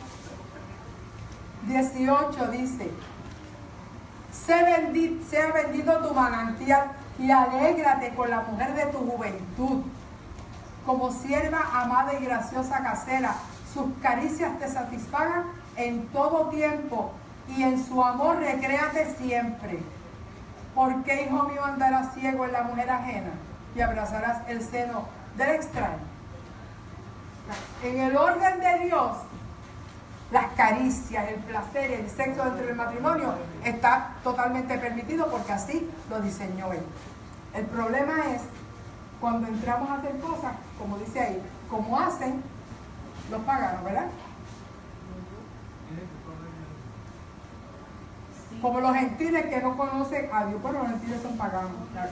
18 dice: sea bendito tu manantial y alégrate con la mujer de tu juventud. Como sierva amada y graciosa casera, sus caricias te satisfagan en todo tiempo y en su amor recréate siempre. ¿Por qué, hijo mío, andarás ciego en la mujer ajena y abrazarás el seno del extraño? En el orden de Dios, las caricias, el placer, el sexo dentro del matrimonio está totalmente permitido porque así lo diseñó Él. El problema es cuando entramos a hacer cosas, como dice ahí, como hacen los paganos, ¿verdad? Como los gentiles que no conocen a Dios. Bueno, los gentiles son paganos, claro.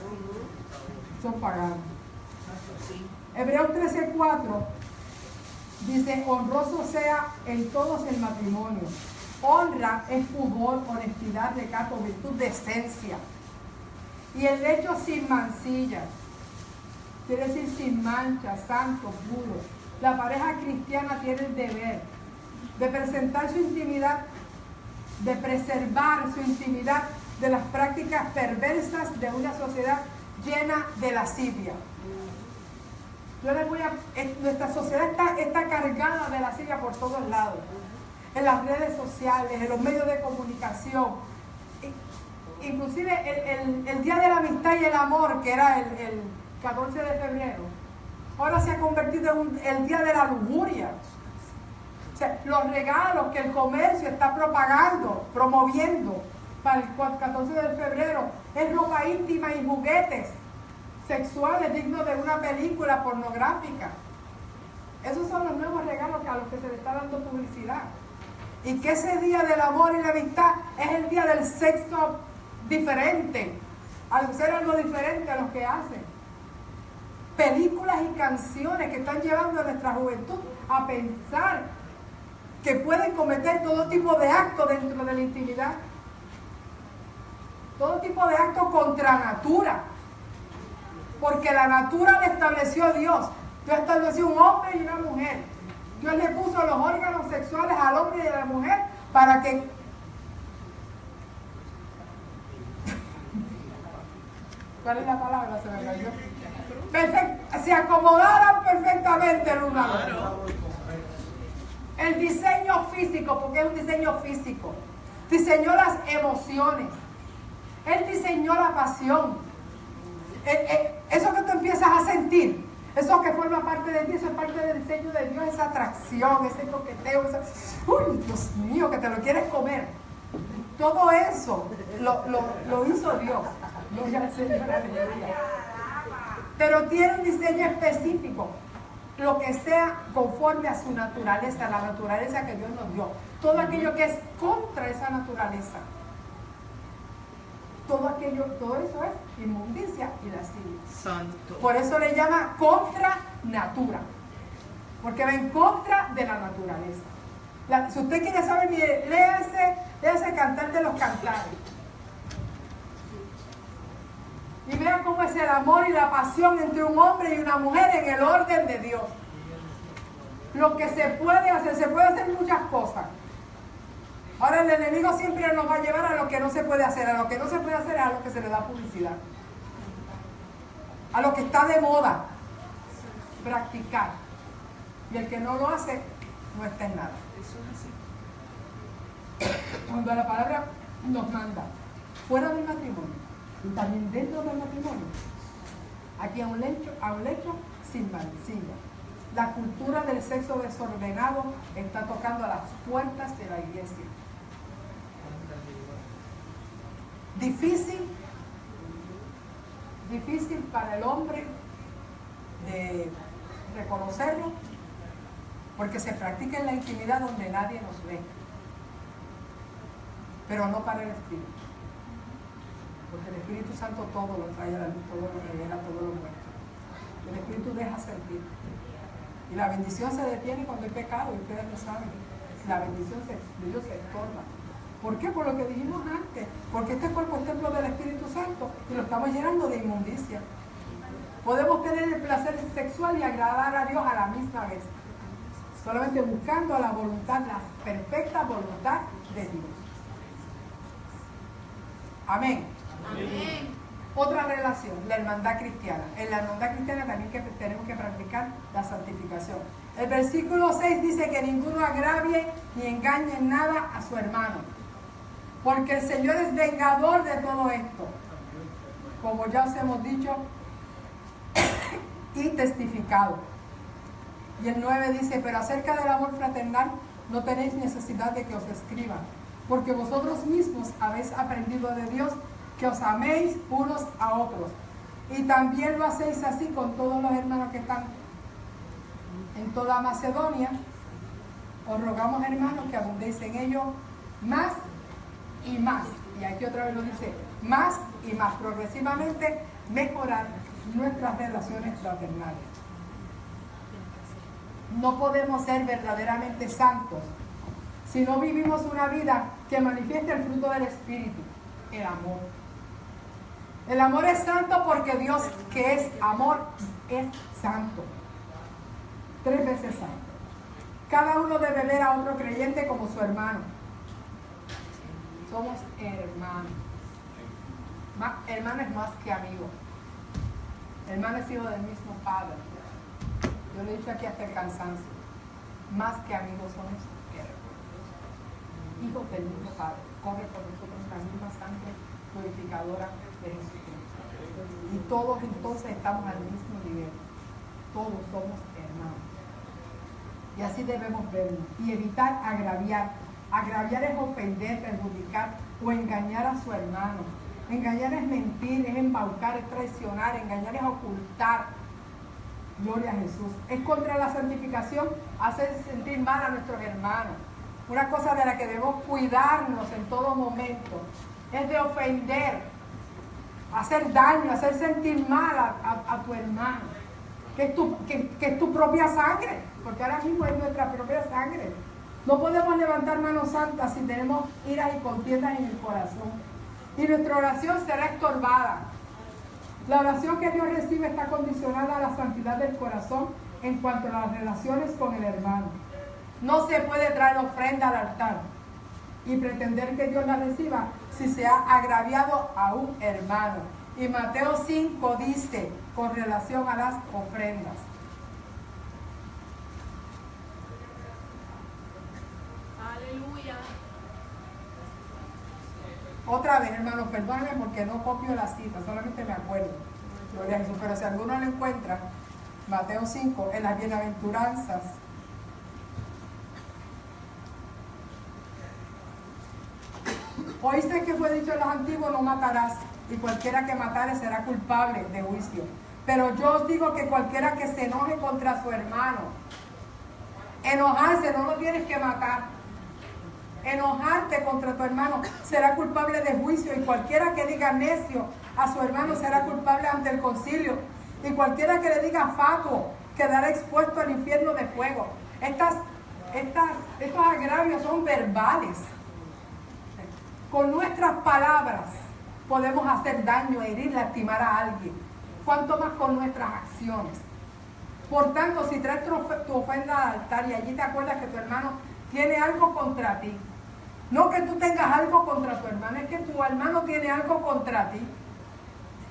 Son paganos. Hebreos 13:4 dice: honroso sea en todos el matrimonio. Honra es pudor, honestidad, recato, virtud, decencia. Y el lecho sin mancilla. Quiere decir sin mancha, santo, puro. La pareja cristiana tiene el deber de presentar su intimidad, de preservar su intimidad de las prácticas perversas de una sociedad llena de lascivia. Nuestra sociedad está cargada de lascivia por todos lados, en las redes sociales, en los medios de comunicación. Inclusive el Día de la Amistad y el Amor, que era el 14 de febrero, ahora se ha convertido en el Día de la Lujuria. O sea, los regalos que el comercio está promoviendo para el 14 de febrero es ropa íntima y juguetes sexuales dignos de una película pornográfica. Esos son los nuevos regalos a los que se le está dando publicidad. Y que ese día del amor y la amistad es el día del sexo diferente, al ser algo diferente a lo que hacen. Películas y canciones que están llevando a nuestra juventud a pensar que pueden cometer todo tipo de actos dentro de la intimidad, todo tipo de actos contra natura, porque la natura la estableció Dios. Dios estableció un hombre y una mujer. Dios le puso los órganos sexuales al hombre y a la mujer para que ¿cuál es la palabra? Se me cayó. Se acomodaran perfectamente el uno al otro. El diseño físico, porque es un diseño físico, diseñó las emociones, Él diseñó la pasión. Eso que tú empiezas a sentir, eso que forma parte de ti, eso es parte del diseño de Dios, esa atracción, ese coqueteo, ¡uy, Dios mío, que te lo quieres comer! Todo eso lo hizo Dios. Gloria al Señor, aleluya. Pero tiene un diseño específico, lo que sea conforme a su naturaleza, la naturaleza que Dios nos dio. Todo aquello que es contra esa naturaleza, todo eso es inmundicia y lascivia. Santo. Por eso le llama contra natura, porque va en contra de la naturaleza. Si usted quiere saber, mire, léase Cantar de los Cantares. Y vean cómo es el amor y la pasión entre un hombre y una mujer en el orden de Dios. Lo que se puede hacer muchas cosas. Ahora el enemigo siempre nos va a llevar a lo que no se puede hacer. A lo que no se puede hacer es a lo que se le da publicidad. A lo que está de moda practicar. Y el que no lo hace, no está en nada. Eso es así. Cuando la palabra nos manda fuera del matrimonio y también dentro del matrimonio, aquí a un lecho sin mancilla. La cultura del sexo desordenado está tocando a las puertas de la iglesia. Difícil para el hombre de reconocerlo, porque se practica en la intimidad donde nadie nos ve, pero no para el Espíritu, porque el Espíritu Santo todo lo trae a la luz, todo lo revela, todo lo muestra. El Espíritu deja sentir, y la bendición se detiene cuando hay pecado, y ustedes lo saben. La bendición de Dios se estorba. ¿Por qué? Por lo que dijimos antes, porque este cuerpo es templo del Espíritu Santo y lo estamos llenando de inmundicia. Podemos tener el placer sexual y agradar a Dios a la misma vez, solamente buscando la voluntad, la perfecta voluntad de Dios. Amén. Amén. Otra relación, la hermandad cristiana. En la hermandad cristiana también tenemos que practicar la santificación. El versículo 6 dice que ninguno agravie ni engañe en nada a su hermano, porque el Señor es vengador de todo esto, como ya os hemos dicho y testificado. Y el 9 dice, pero acerca del amor fraternal no tenéis necesidad de que os escriba, porque vosotros mismos habéis aprendido de Dios que os améis unos a otros. Y también lo hacéis así con todos los hermanos que están en toda Macedonia. Os rogamos, hermanos, que abundéis en ello más y más. Y aquí otra vez lo dice, más y más, progresivamente mejorar nuestras relaciones fraternales. No podemos ser verdaderamente santos si no vivimos una vida que manifieste el fruto del Espíritu, el amor. El amor es santo porque Dios, que es amor, es santo. 3 veces santo. Cada uno debe ver a otro creyente como su hermano. Somos hermanos. Hermano es más que amigo. Hermano es hijo del mismo Padre. Yo lo he dicho aquí hasta el cansancio. Más que amigos somos hermanos. Hijos del mismo Padre. Corre por nosotros la misma sangre purificadora de Jesucristo. Y todos entonces estamos al mismo nivel. Todos somos hermanos. Y así debemos verlo. Y evitar agraviar. Agraviar es ofender, perjudicar o engañar a su hermano. Engañar es mentir, es embaucar, es traicionar. Engañar es ocultar. Gloria a Jesús. Es contra la santificación hacer sentir mal a nuestros hermanos. Una cosa de la que debemos cuidarnos en todo momento es de ofender, hacer daño, hacer sentir mal a tu hermano, que es tu propia sangre, porque ahora mismo es nuestra propia sangre. No podemos levantar manos santas si tenemos iras y contiendas en el corazón, y nuestra oración será estorbada. La oración que Dios recibe está condicionada a la santidad del corazón en cuanto a las relaciones con el hermano. No se puede traer ofrenda al altar y pretender que Dios la reciba si se ha agraviado a un hermano. Y Mateo 5 dice con relación a las ofrendas. Aleluya. Otra vez, hermanos, perdónenme porque no copio la cita, solamente me acuerdo. Gloria a Jesús. Pero si alguno lo encuentra, Mateo 5, en las bienaventuranzas. Oíste que fue dicho a los antiguos, no matarás, y cualquiera que matare será culpable de juicio. Pero yo os digo que cualquiera que se enoje contra su hermano, enojarse, no lo tienes que matar. Enojarte contra tu hermano será culpable de juicio, y cualquiera que diga necio a su hermano será culpable ante el concilio, y cualquiera que le diga fatuo quedará expuesto al infierno de fuego. Estos agravios son verbales. Con nuestras palabras podemos hacer daño, herir, lastimar a alguien. Cuanto más con nuestras acciones. Por tanto, si traes tu ofrenda al altar y allí te acuerdas que tu hermano tiene algo contra ti, no que tú tengas algo contra tu hermano, es que tu hermano tiene algo contra ti.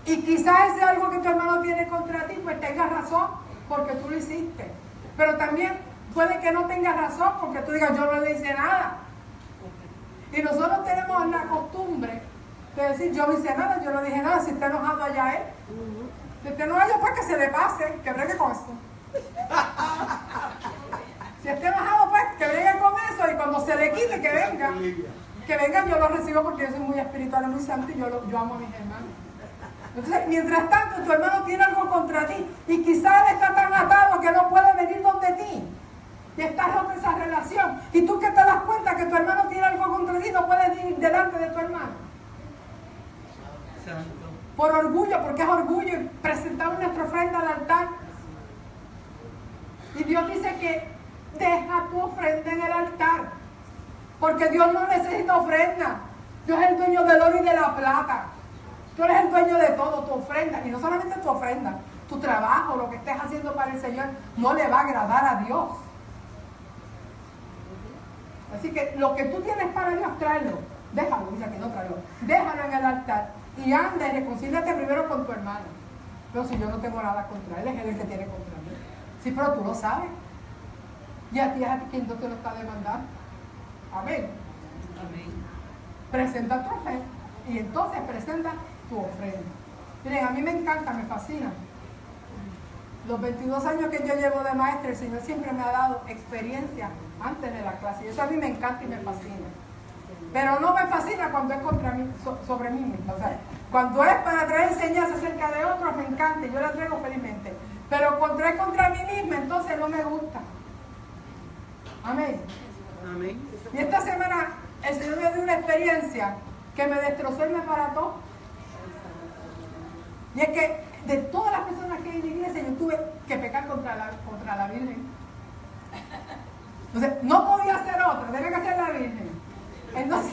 Y quizás ese algo que tu hermano tiene contra ti, pues tengas razón porque tú lo hiciste. Pero también puede que no tengas razón porque tú digas, yo no le hice nada. Y nosotros tenemos la costumbre de decir, yo no hice nada, yo no dije nada, si está enojado allá él. Si está enojado, pues que se le pase, que bregue con eso. Si está enojado, pues que bregue con eso y cuando se le quite, que venga. Que vengan, yo lo recibo porque yo soy muy espiritual y muy santo y yo amo a mis hermanos. Entonces, mientras tanto, tu hermano tiene algo contra ti y quizás él está tan atado que no puede venir donde ti. Y estás roto esa relación. Y tú que te das cuenta que tu hermano tiene algo contra ti, no puedes ir delante de tu hermano. Santo. Por orgullo, porque es orgullo y presentamos nuestra ofrenda al altar. Y Dios dice que deja tu ofrenda en el altar. Porque Dios no necesita ofrenda. Dios es el dueño del oro y de la plata. Tú eres el dueño de todo, tu ofrenda. Y no solamente tu ofrenda, tu trabajo, lo que estés haciendo para el Señor, no le va a agradar a Dios. Así que lo que tú tienes para Dios, tráelo. Déjalo, dice que no tráelo. Déjalo en el altar. Y anda y reconcíliate primero con tu hermano. Pero si yo no tengo nada contra él, es él el que tiene contra mí. Sí, pero tú lo sabes. Y a ti es a quien Dios te lo está demandando. Amén. Amén. Presenta tu ofrenda. Y entonces presenta tu ofrenda. Miren, a mí me encanta, me fascina. Los 22 años que yo llevo de maestra, el Señor siempre me ha dado experiencia antes de la clase. Y eso a mí me encanta y me fascina. Pero no me fascina cuando es contra mí, sobre mí misma. O sea, cuando es para traer enseñanza acerca de otros, me encanta y yo la traigo felizmente. Pero cuando es contra mí misma, entonces no me gusta. Amén. Amén. Y esta semana el Señor me dio una experiencia que me destrozó y me parató. Y es que de todas las personas que hay en la iglesia, yo tuve que pecar contra la Virgen. Entonces, no podía hacer otra, tenía que hacer la Virgen. Entonces,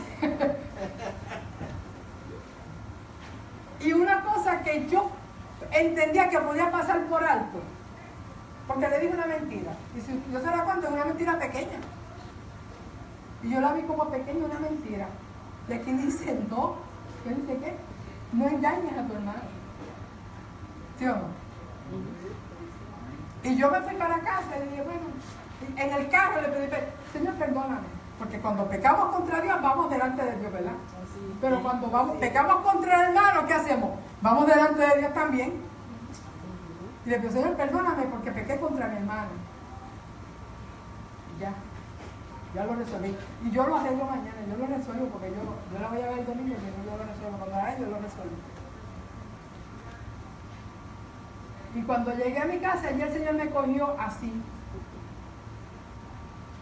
y una cosa que yo entendía que podía pasar por alto, porque le dije una mentira. Y si yo se la cuento, es una mentira pequeña. Y yo la vi como pequeña, una mentira. Y aquí dice, no, ¿qué dice qué? No engañes a tu hermano. ¿Sí o no? Y yo me fui para casa y dije, bueno, en el carro le pedí, Señor, perdóname. Porque cuando pecamos contra Dios, vamos delante de Dios, ¿verdad? Pero cuando pecamos contra el hermano, ¿qué hacemos? Vamos delante de Dios también. Y le pido, Señor, perdóname porque pequé contra mi hermano. Y ya lo resolví. Y yo lo arreglo mañana, yo lo resuelvo porque yo la voy a ver el domingo y yo lo resuelvo. Cuando la vea, yo lo resuelvo. Y cuando llegué a mi casa, allí el Señor me cogió así.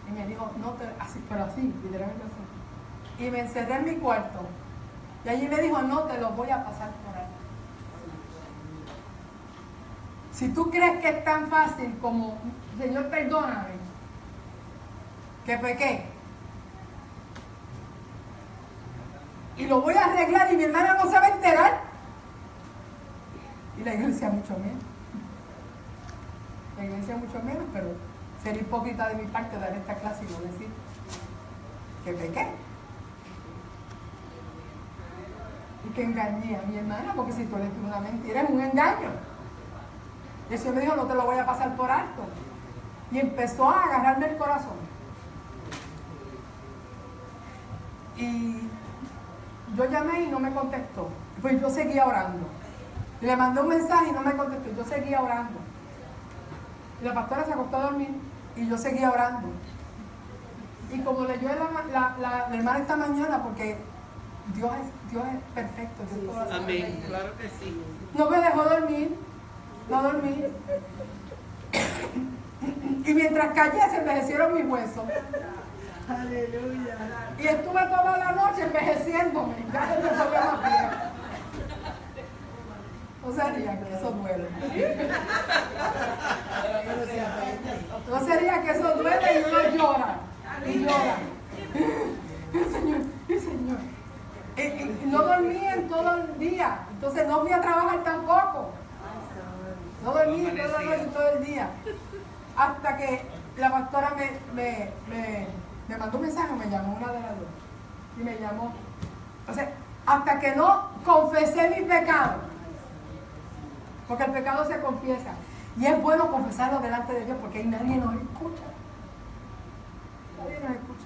Y me dijo, no te, así, pero así, literalmente así. Y me encerré en mi cuarto. Y allí me dijo, no te lo voy a pasar por ahí. Si tú crees que es tan fácil como, Señor, perdóname, que pequé. Y lo voy a arreglar y mi hermana no se va a enterar. Y la iglesia mucho menos. La iglesia mucho menos, pero sería hipócrita de mi parte dar esta clase y no decir que pequé. Y que engañé a mi hermana, porque si tú le dices una mentira es un engaño. Y el Señor me dijo, no te lo voy a pasar por alto. Y empezó a agarrarme el corazón. Y yo llamé y no me contestó. Pues yo seguía orando. Y le mandé un mensaje y no me contestó. Yo seguía orando. Y la pastora se acostó a dormir y yo seguía orando. Y como leyó la hermana esta mañana, porque Dios es perfecto. Dios todo hace Amén. perfecto. Claro que sí. No me dejó dormir. No dormí. Y mientras callé se envejecieron mis huesos. Aleluya. Y estuve toda la noche envejeciéndome. Ya se me volvió más viejo. No sería que eso duele. No sería que eso duele y uno llora. Y llora. El Señor. Y no dormí en todo el día. Entonces no fui a trabajar tampoco. No dormí toda la noche y todo el día. Hasta que la pastora me mandó un mensaje, me llamó una de las dos. Y me llamó. Entonces, hasta que no confesé mi pecado. Porque el pecado se confiesa. Y es bueno confesarlo delante de Dios porque ahí nadie nos escucha. Nadie nos escucha.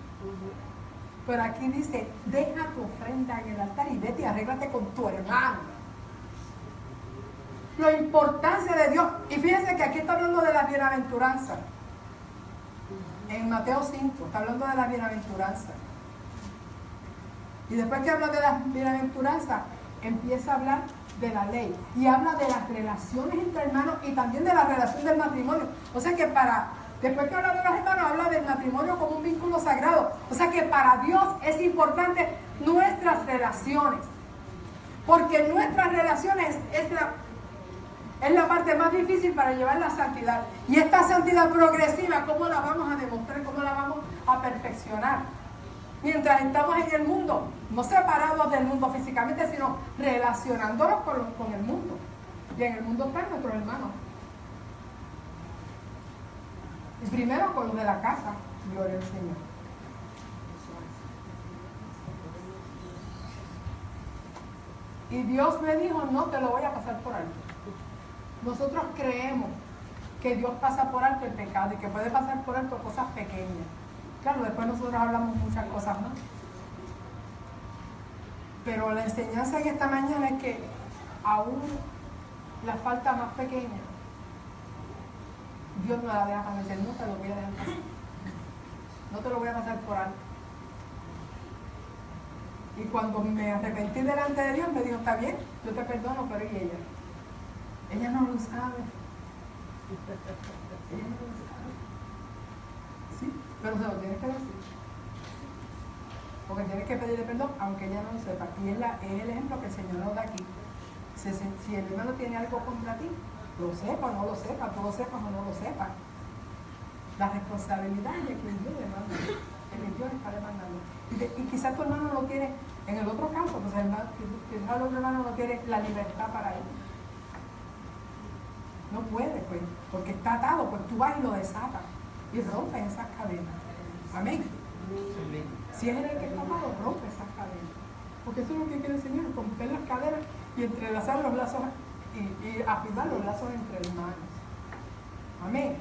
Pero aquí dice, deja tu ofrenda en el altar y vete y arréglate con tu hermano. La importancia de Dios. Y fíjense que aquí está hablando de la bienaventuranza. En Mateo 5 está hablando de la bienaventuranza. Y después que habla de la bienaventuranza, empieza a hablar de la ley. Y habla de las relaciones entre hermanos y también de la relación del matrimonio. O sea que después que habla de los hermanos, habla del matrimonio como un vínculo sagrado. O sea que para Dios es importante nuestras relaciones. Porque nuestras relaciones es la parte más difícil para llevar la santidad. Y esta santidad progresiva, ¿cómo la vamos a demostrar? ¿Cómo la vamos a perfeccionar? Mientras estamos en el mundo, no separados del mundo físicamente, sino relacionándonos con el mundo. Y en el mundo están nuestros hermanos. Y primero con los de la casa, gloria al Señor. Y Dios me dijo, no te lo voy a pasar por alto. Nosotros creemos que Dios pasa por alto el pecado y que puede pasar por alto cosas pequeñas. Claro, después nosotros hablamos muchas cosas más. Pero la enseñanza en esta mañana es que aún la falta más pequeña, Dios no la deja pasar. No te lo voy a dejar pasar. No te lo voy a pasar por alto. Y cuando me arrepentí delante de Dios, me dijo, está bien, yo te perdono, pero ¿y ella? Ella no lo sabe. Ella no lo sabe. Sí, pero se lo tienes que decir. Porque tienes que pedirle perdón, aunque ella no lo sepa. Y es el ejemplo que el Señor nos da aquí. Si el hermano tiene algo contra ti, lo sepa o no lo sepa, tú lo sepas o no lo sepas. La responsabilidad es de quien Dios le manda, de quien Dios está demandando. Y quizás tu hermano no tiene, en el otro caso, pues quizás el otro hermano no tiene la libertad para él. No puede, pues, porque está atado, pues tú vas y lo desatas y rompes esas cadenas. Amén. Si es él el que está atado, rompe esas cadenas. Porque eso es lo que quiere el Señor, romper las cadenas y entrelazar los lazos y afirmar los lazos entre hermanos. Amén.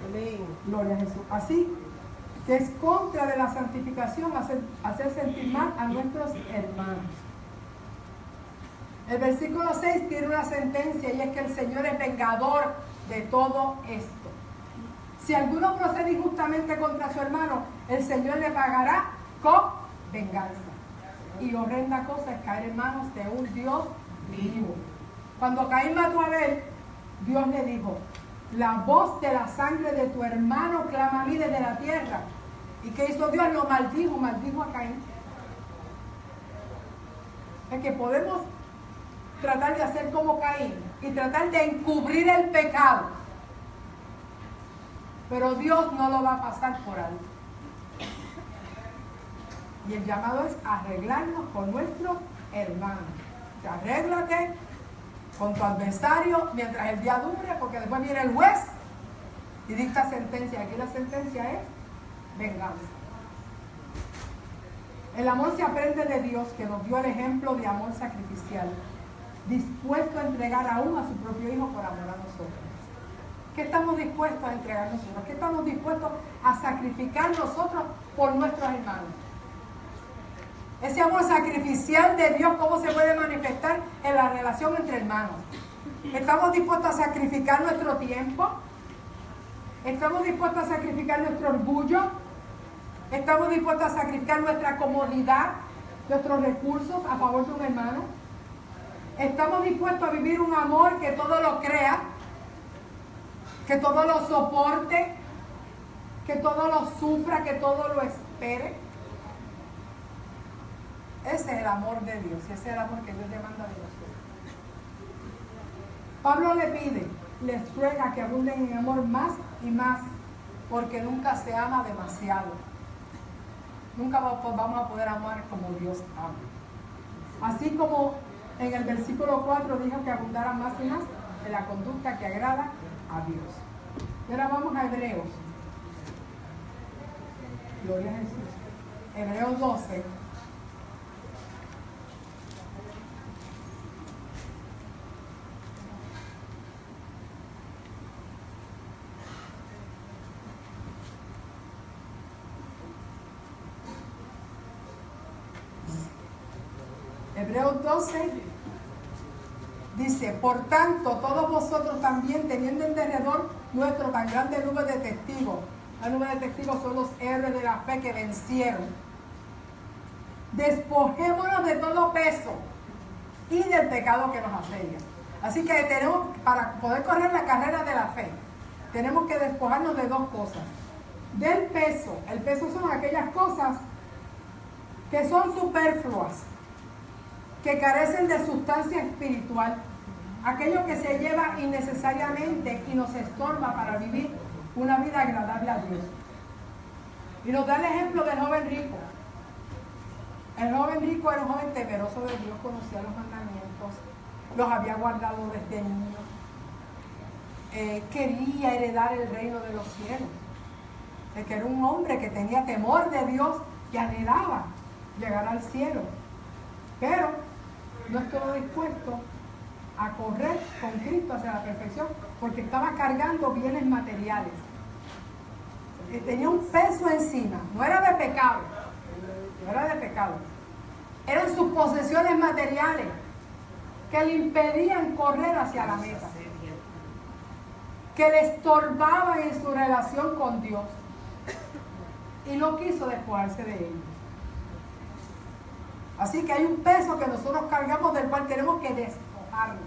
Amén. Gloria a Jesús. Así que es contra de la santificación hacer sentir mal a nuestros hermanos. El versículo 6 tiene una sentencia y es que el Señor es vengador de todo esto. Si alguno procede injustamente contra su hermano, el Señor le pagará con venganza. Y horrenda cosa es caer en manos de un Dios vivo. Cuando Caín mató a Abel, Dios le dijo, la voz de la sangre de tu hermano clama a mí desde la tierra. ¿Y qué hizo Dios? Lo maldijo a Caín. Es que podemos tratar de hacer como Caín y tratar de encubrir el pecado, pero Dios no lo va a pasar por alto. Y el llamado es arreglarnos con nuestros hermanos. O sea, arréglate con tu adversario mientras el día dure, porque después viene el juez y dicta sentencia. Aquí la sentencia es venganza. El amor se aprende de Dios, que nos dio el ejemplo de amor sacrificial, dispuesto a entregar aún a su propio Hijo por amor a nosotros. ¿Qué estamos dispuestos a entregar nosotros? ¿Qué estamos dispuestos a sacrificar nosotros por nuestros hermanos? Ese amor sacrificial de Dios, ¿cómo se puede manifestar en la relación entre hermanos? ¿Estamos dispuestos a sacrificar nuestro tiempo? ¿Estamos dispuestos a sacrificar nuestro orgullo? ¿Estamos dispuestos a sacrificar nuestra comodidad, nuestros recursos a favor de un hermano? ¿Estamos dispuestos a vivir un amor que todo lo crea, que todo lo soporte, que todo lo sufra, que todo lo espere? Ese es el amor de Dios, y ese es el amor que Dios demanda de nosotros. Pablo le pide, les ruega que abunden en amor más y más, porque nunca se ama demasiado. Nunca vamos a poder amar como Dios ama. Así como en el versículo 4 dijo que abundaran más y más en la conducta que agrada a Dios. Y ahora vamos a Hebreos. Gloria a Jesús. Hebreos 12. Hebreos 12 dice, por tanto, todos vosotros también, teniendo en derredor nuestro tan grande nube de testigos. La nube de testigos son los héroes de la fe que vencieron. Despojémonos de todo peso y del pecado que nos asedia. Así que tenemos, para poder correr la carrera de la fe, tenemos que despojarnos de dos cosas. Del peso. El peso son aquellas cosas que son superfluas, que carecen de sustancia espiritual, aquello que se lleva innecesariamente y nos estorba para vivir una vida agradable a Dios. Y nos da el ejemplo del joven rico. El joven rico era un joven temeroso de Dios, conocía los mandamientos, los había guardado desde niño, quería heredar el reino de los cielos, que era un hombre que tenía temor de Dios y anhelaba llegar al cielo, pero no estuvo dispuesto a correr con Cristo hacia la perfección porque estaba cargando bienes materiales. Tenía un peso encima, no era de pecado, eran sus posesiones materiales que le impedían correr hacia la meta, que le estorbaban en su relación con Dios y no quiso despojarse de ellos. Así que hay un peso que nosotros cargamos del cual tenemos que despojarnos.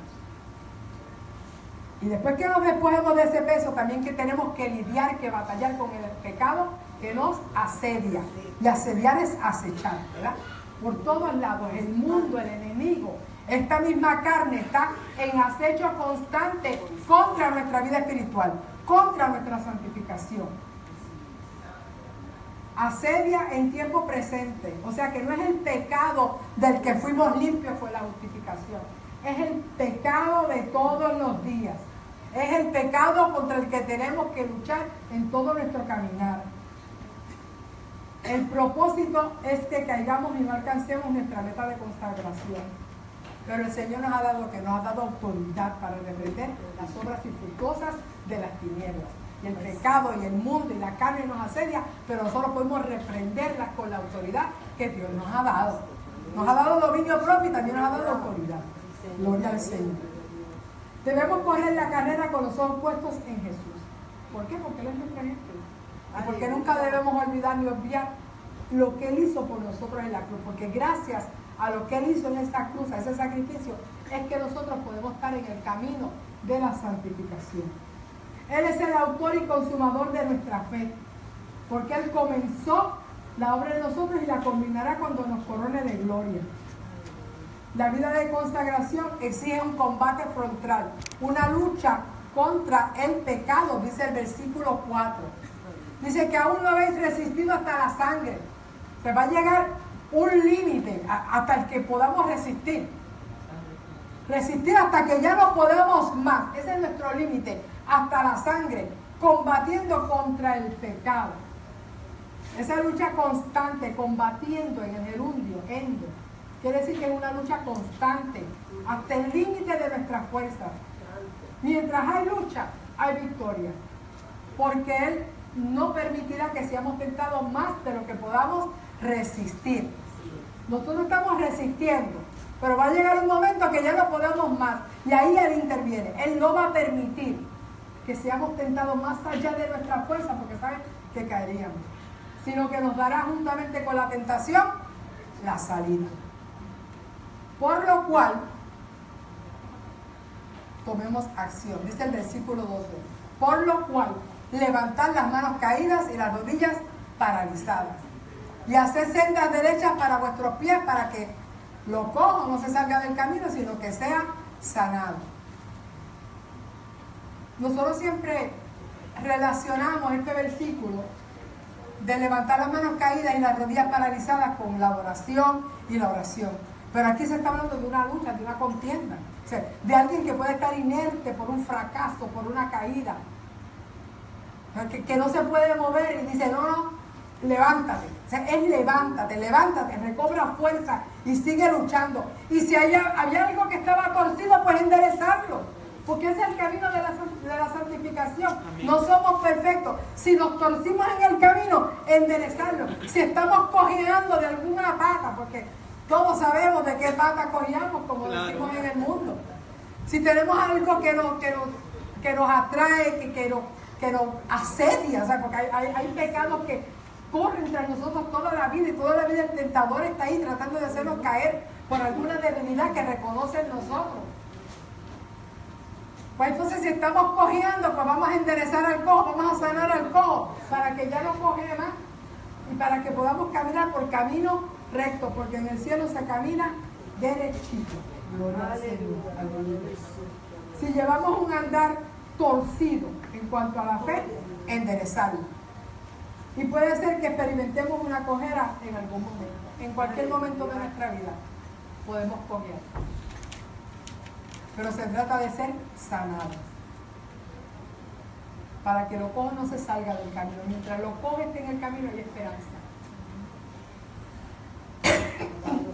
Y después que nos despojemos de ese peso, también que tenemos que lidiar, que batallar con el pecado que nos asedia. Y asediar es acechar, ¿verdad? Por todos lados, el mundo, el enemigo, esta misma carne está en acecho constante contra nuestra vida espiritual, contra nuestra santificación. Asedia en tiempo presente, o sea que no es el pecado del que fuimos limpios, fue la justificación, es el pecado de todos los días, es el pecado contra el que tenemos que luchar en todo nuestro caminar. El propósito es que caigamos y no alcancemos nuestra meta de consagración, pero el Señor nos ha dado autoridad para reprender las obras infructuosas de las tinieblas. Y el pecado y el mundo y la carne nos asedia, pero nosotros podemos reprenderlas con la autoridad que Dios nos ha dado. Nos ha dado dominio propio y también nos ha dado autoridad. Gloria al Señor. Debemos correr la carrera con los ojos puestos en Jesús. ¿Por qué? Porque Él es nuestro ejemplo. Y porque nunca debemos olvidar ni obviar lo que Él hizo por nosotros en la cruz. Porque gracias a lo que Él hizo en esta cruz, a ese sacrificio, es que nosotros podemos estar en el camino de la santificación. Él es el autor y consumador de nuestra fe, porque Él comenzó la obra de nosotros y la culminará cuando nos corone de gloria. La vida de consagración exige un combate frontal, una lucha contra el pecado, dice el versículo 4. Dice que aún no habéis resistido hasta la sangre. Se va a llegar un límite hasta el que podamos resistir. Resistir hasta que ya no podemos más. Ese es nuestro límite. Hasta la sangre, combatiendo contra el pecado. Esa lucha constante, combatiendo en el gerundio, endo, quiere decir que es una lucha constante, hasta el límite de nuestras fuerzas. Mientras hay lucha, hay victoria, porque Él no permitirá que seamos tentados más de lo que podamos resistir. Nosotros estamos resistiendo, pero va a llegar un momento que ya no podemos más, y ahí Él interviene. Él no va a permitir que seamos tentados más allá de nuestra fuerza, porque sabe que caeríamos, sino que nos dará juntamente con la tentación la salida. Por lo cual, tomemos acción. Dice el versículo 12. Por lo cual, levantad las manos caídas y las rodillas paralizadas. Y haced sendas derechas para vuestros pies, para que lo cojo no se salga del camino, sino que sea sanado. Nosotros siempre relacionamos este versículo de levantar las manos caídas y las rodillas paralizadas con la adoración y la oración. Pero aquí se está hablando de una lucha, de una contienda. O sea, de alguien que puede estar inerte por un fracaso, por una caída. O sea, que no se puede mover y dice, no, levántate. O sea, es levántate, recobra fuerza y sigue luchando. Y si había algo que estaba torcido, pues enderezarlo. Porque ese es el camino de la santificación. Amén. No somos perfectos. Si nos torcimos en el camino, enderezarlo. Si estamos cojeando de alguna pata, porque Todos sabemos de qué pata cogíamos, como Claro. decimos en el mundo. Si tenemos algo que nos atrae, que nos asedia, o sea, porque hay pecados que corren tras nosotros toda la vida, y toda la vida el tentador está ahí tratando de hacernos caer por alguna debilidad que reconoce en nosotros. Pues entonces, si estamos cojeando, pues vamos a enderezar al cojo, vamos a sanar al cojo para que ya no coje más y para que podamos caminar por camino recto, porque en el cielo se camina derechito. Gloria al Señor. Aleluya. Si llevamos un andar torcido en cuanto a la fe, enderezarlo. Y puede ser que experimentemos una cojera en algún momento, en cualquier momento de nuestra vida podemos cojear. Pero se trata de ser sanados. Para que lo cojo no se salga del camino. Mientras lo cojo esté en el camino hay esperanza.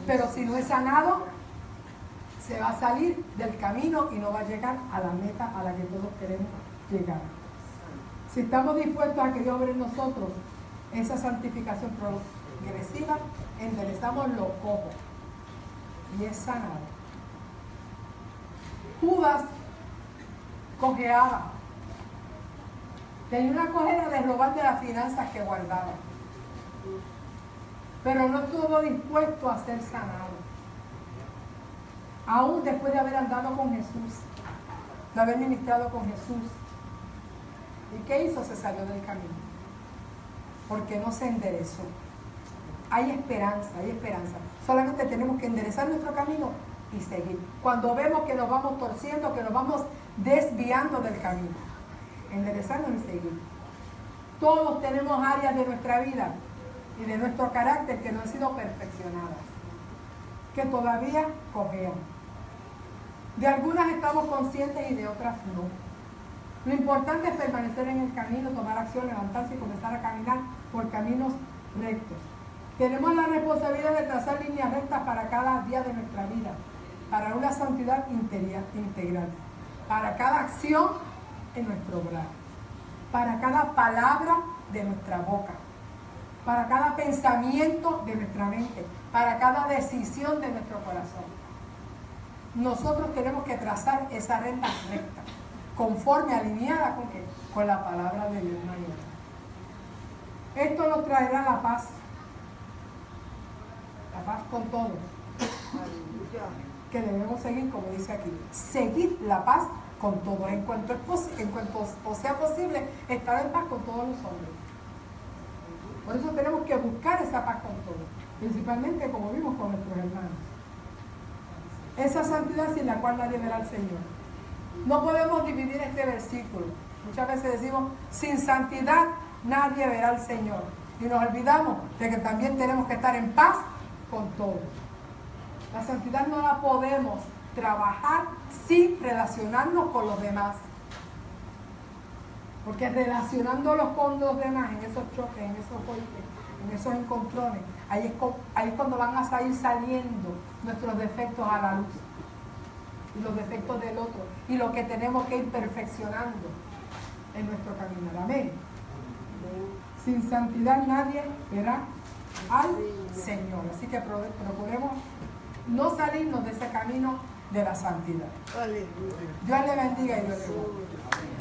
Pero si no es sanado, se va a salir del camino y no va a llegar a la meta a la que todos queremos llegar. Si estamos dispuestos a que Dios obre en nosotros esa santificación progresiva, enderezamos lo cojo y es sanado. Judas cojeaba. Tenía una cojera de robar de las finanzas que guardaba. Pero no estuvo dispuesto a ser sanado. Aún después de haber andado con Jesús, de haber ministrado con Jesús. ¿Y qué hizo? Se salió del camino. Porque no se enderezó. Hay esperanza, hay esperanza. Solamente tenemos que enderezar nuestro camino y seguir. Cuando vemos que nos vamos torciendo, que nos vamos desviando del camino, enderezarnos y seguir. Todos tenemos áreas de nuestra vida y de nuestro carácter que no han sido perfeccionadas, que todavía cojean. De algunas estamos conscientes y de otras no. Lo importante es permanecer en el camino, tomar acción, levantarse y comenzar a caminar por caminos rectos. Tenemos la responsabilidad de trazar líneas rectas para cada día de nuestra vida, para una santidad integral, para cada acción en nuestro obrar, para cada palabra de nuestra boca, para cada pensamiento de nuestra mente, para cada decisión de nuestro corazón. Nosotros tenemos que trazar esa recta recta, conforme, alineada con ¿qué? Con la palabra de Dios mayor. Esto nos traerá la paz con todos, que debemos seguir, como dice aquí, seguir la paz con todos, en cuanto sea posible, estar en paz con todos los hombres. Por eso tenemos que buscar esa paz con todos, principalmente como vimos con nuestros hermanos. Esa santidad sin la cual nadie verá al Señor. No podemos dividir este versículo. Muchas veces decimos, sin santidad nadie verá al Señor. Y nos olvidamos de que también tenemos que estar en paz con todos. La santidad no la podemos trabajar sin relacionarnos con los demás. Porque relacionándolos con los demás, en esos choques, en esos golpes, en esos encontrones, ahí es cuando van a salir saliendo nuestros defectos a la luz. Y los defectos del otro. Y lo que tenemos que ir perfeccionando en nuestro caminar. Amén. Sin santidad nadie verá al Señor. Así que procuremos no salirnos de ese camino de la santidad. Dios le bendiga y Dios le guarde.